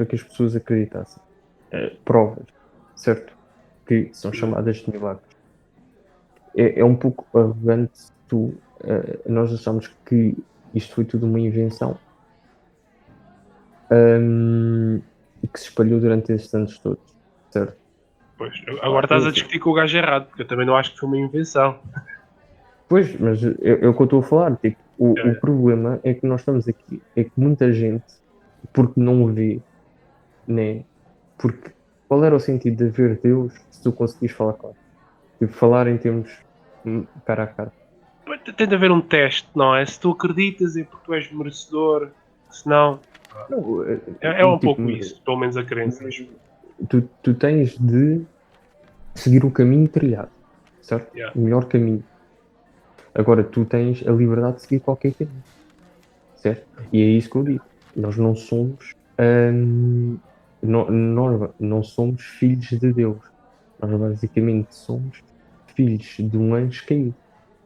que as pessoas acreditassem. Provas, certo? Que são chamadas de milagres. É um pouco arrogante nós achamos que isto foi tudo uma invenção e que se espalhou durante estes anos todos, certo? Pois, agora estás a discutir com o gajo errado, porque eu também não acho que foi uma invenção. Pois, mas é o que eu estou a falar. Tipo, o É. problema é que nós estamos aqui, é que muita gente, porque não vê, né? Porque qual era o sentido de haver Deus se tu conseguis falar com ele? Tipo, falar em termos cara a cara. Pois, tem de haver um teste, não é? Se tu acreditas é porque tu és merecedor, se não. Não, É um tipo, pouco isso, pelo menos a crença. tu tens de seguir o caminho trilhado, certo? Yeah. O melhor caminho. Agora, tu tens a liberdade de seguir qualquer caminho, certo? E é isso que eu digo. Nós não somos, nós não somos filhos de Deus. Nós basicamente somos filhos de um anjo caído,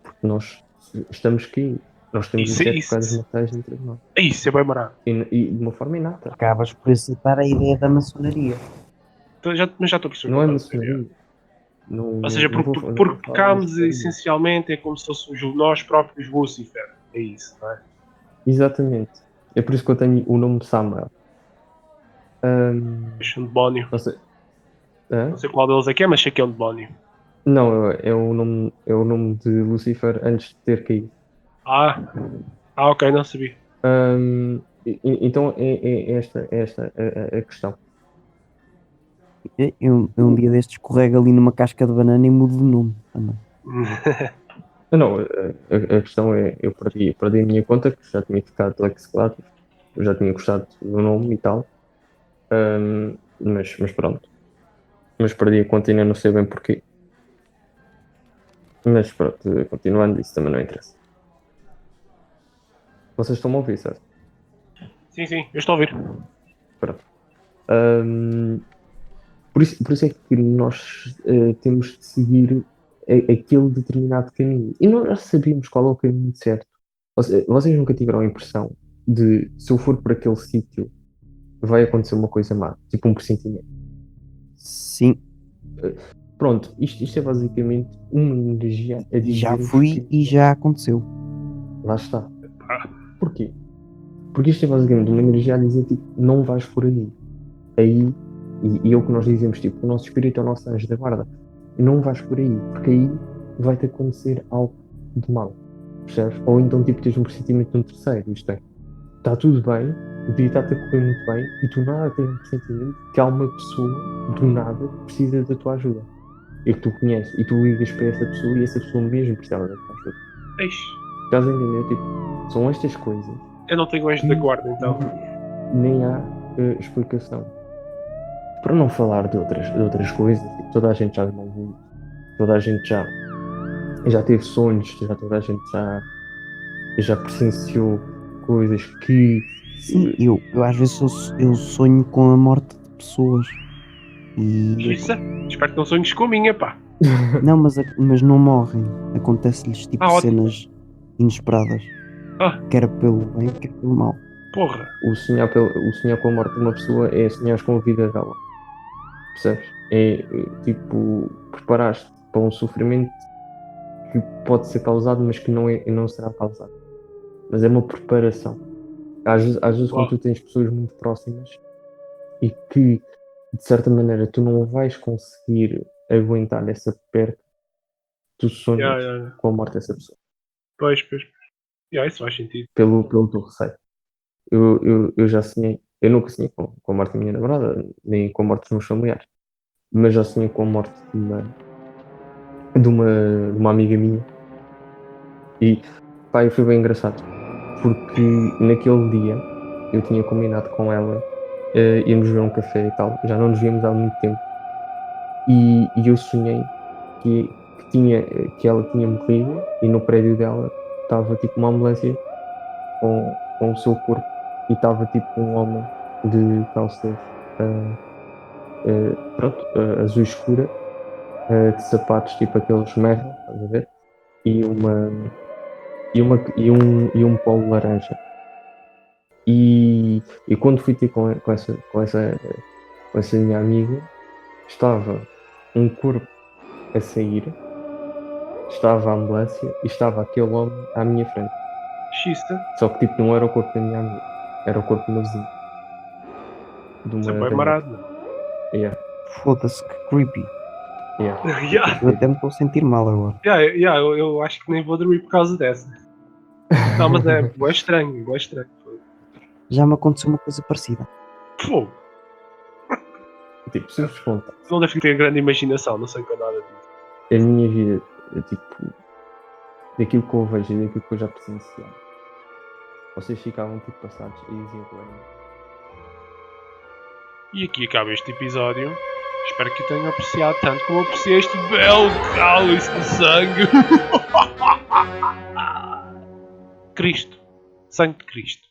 porque nós estamos caídos. Nós temos os sete pecados mortais dentro de nós. Isso é bem marado. E de uma forma inata. Acabas por aceitar a ideia da maçonaria. Mas já estou a perceber. Não é o que estás a dizer. maçonaria. Não, Ou seja, não porque, vou- não porque vou falar pecamos disso aí. essencialmente é como se fôssemos nós próprios Lúcifer. É isso, não é? Exatamente. É por isso que eu tenho o nome de Samuel. És um demónio. Não sei. Hã? Não sei qual deles é que é, mas sei que é um demónio. Não, é o nome de Lucifer antes de ter caído. Ah, ok, não sabia. Então é esta a questão. Eu um dia destes escorrego ali numa casca de banana e mudo de nome também. Não, a questão é, eu perdi a minha conta, que já tinha ficado Lexiclatus, eu já tinha gostado do nome e tal, mas pronto. Mas perdi a conta e ainda não sei bem porquê. Mas pronto, continuando, isso também não interessa. Vocês estão a ouvir, certo? Sim, eu estou a ouvir. Pronto. Por isso é que nós temos de seguir aquele determinado caminho. E nós já sabíamos qual é o caminho certo. Vocês nunca tiveram a impressão de, se eu for para aquele sítio, vai acontecer uma coisa má, tipo um pressentimento. Sim, Pronto, isto é basicamente uma energia a dizer já fui e já aconteceu. lá está. Porquê? Porque isto é basicamente uma energia a dizer tipo, não vais por aí. Aí, e é o que nós dizemos, tipo, o nosso espírito é o nosso anjo da guarda. Não vais por aí, porque aí vai-te acontecer algo de mal. Percebes? Ou então tipo tens um pressentimento de um terceiro, isto é, está tudo bem, o dia está-te a correr muito bem e tu nada tens um pressentimento que há uma pessoa do nada que precisa da tua ajuda. E que tu conheces, e tu ligas para essa pessoa e essa pessoa mesmo precisa da tua ajuda. Eixe, Estás a entender? Tipo, são estas coisas, eu não tenho anjo da guarda, então. nem há explicação. Para não falar de outras coisas, tipo, toda a gente já viu, toda a gente já teve sonhos, toda a gente já presenciou coisas que. Sim, eu às vezes eu sonho com a morte de pessoas. E Isso, espero que não sonhes com a minha, pá. não, mas não morrem. Acontece-lhes tipo Ótimo. cenas inesperadas. Quer pelo bem, quer pelo mal. Porra. O sonhar com a morte de uma pessoa é sonhar com a vida dela. Percebes? É tipo, preparaste para um sofrimento que pode ser causado, mas que não será causado. Mas é uma preparação. Às vezes quando tu tens pessoas muito próximas e que, de certa maneira, tu não vais conseguir aguentar essa perda, tu sonhas com a morte dessa pessoa. Pois. Isso faz sentido. Pelo teu receio. Eu já sonhei, eu nunca sonhei com a morte da minha namorada, nem com a morte dos meus familiares, mas já sonhei com a morte de uma amiga minha. E pá, foi bem engraçado, porque naquele dia eu tinha combinado com ela irmos ver um café e tal, já não nos víamos há muito tempo, e eu sonhei que ela tinha morrido e no prédio dela estava tipo uma ambulância com o seu corpo e estava tipo um homem de calças azul escura, de sapatos tipo aqueles merda, estás a ver? E um polo laranja. E quando fui ter com essa minha amiga, estava um corpo a sair, estava a ambulância e estava aquele homem à minha frente. Xista. Só que tipo não era o corpo da minha amiga, era o corpo do meu vizinho. Isso é bem marado. Yeah. Foda-se, que creepy. Yeah. Yeah, Eu até me estou a sentir mal agora. eu acho que nem vou dormir por causa dessa. Não, mas é estranho, é estranho. Já me aconteceu uma coisa parecida. Pô, Tipo, se eu vos contar, não deve ter grande imaginação, não sei com nada disso. a minha vida, tipo, daquilo que eu vejo e daquilo que eu já presenciei, vocês ficavam tipo passados e diziam que eu era. E aqui acaba este episódio. Espero que tenham apreciado tanto como eu apreciei este belo cálice de sangue. Cristo. Sangue de Cristo.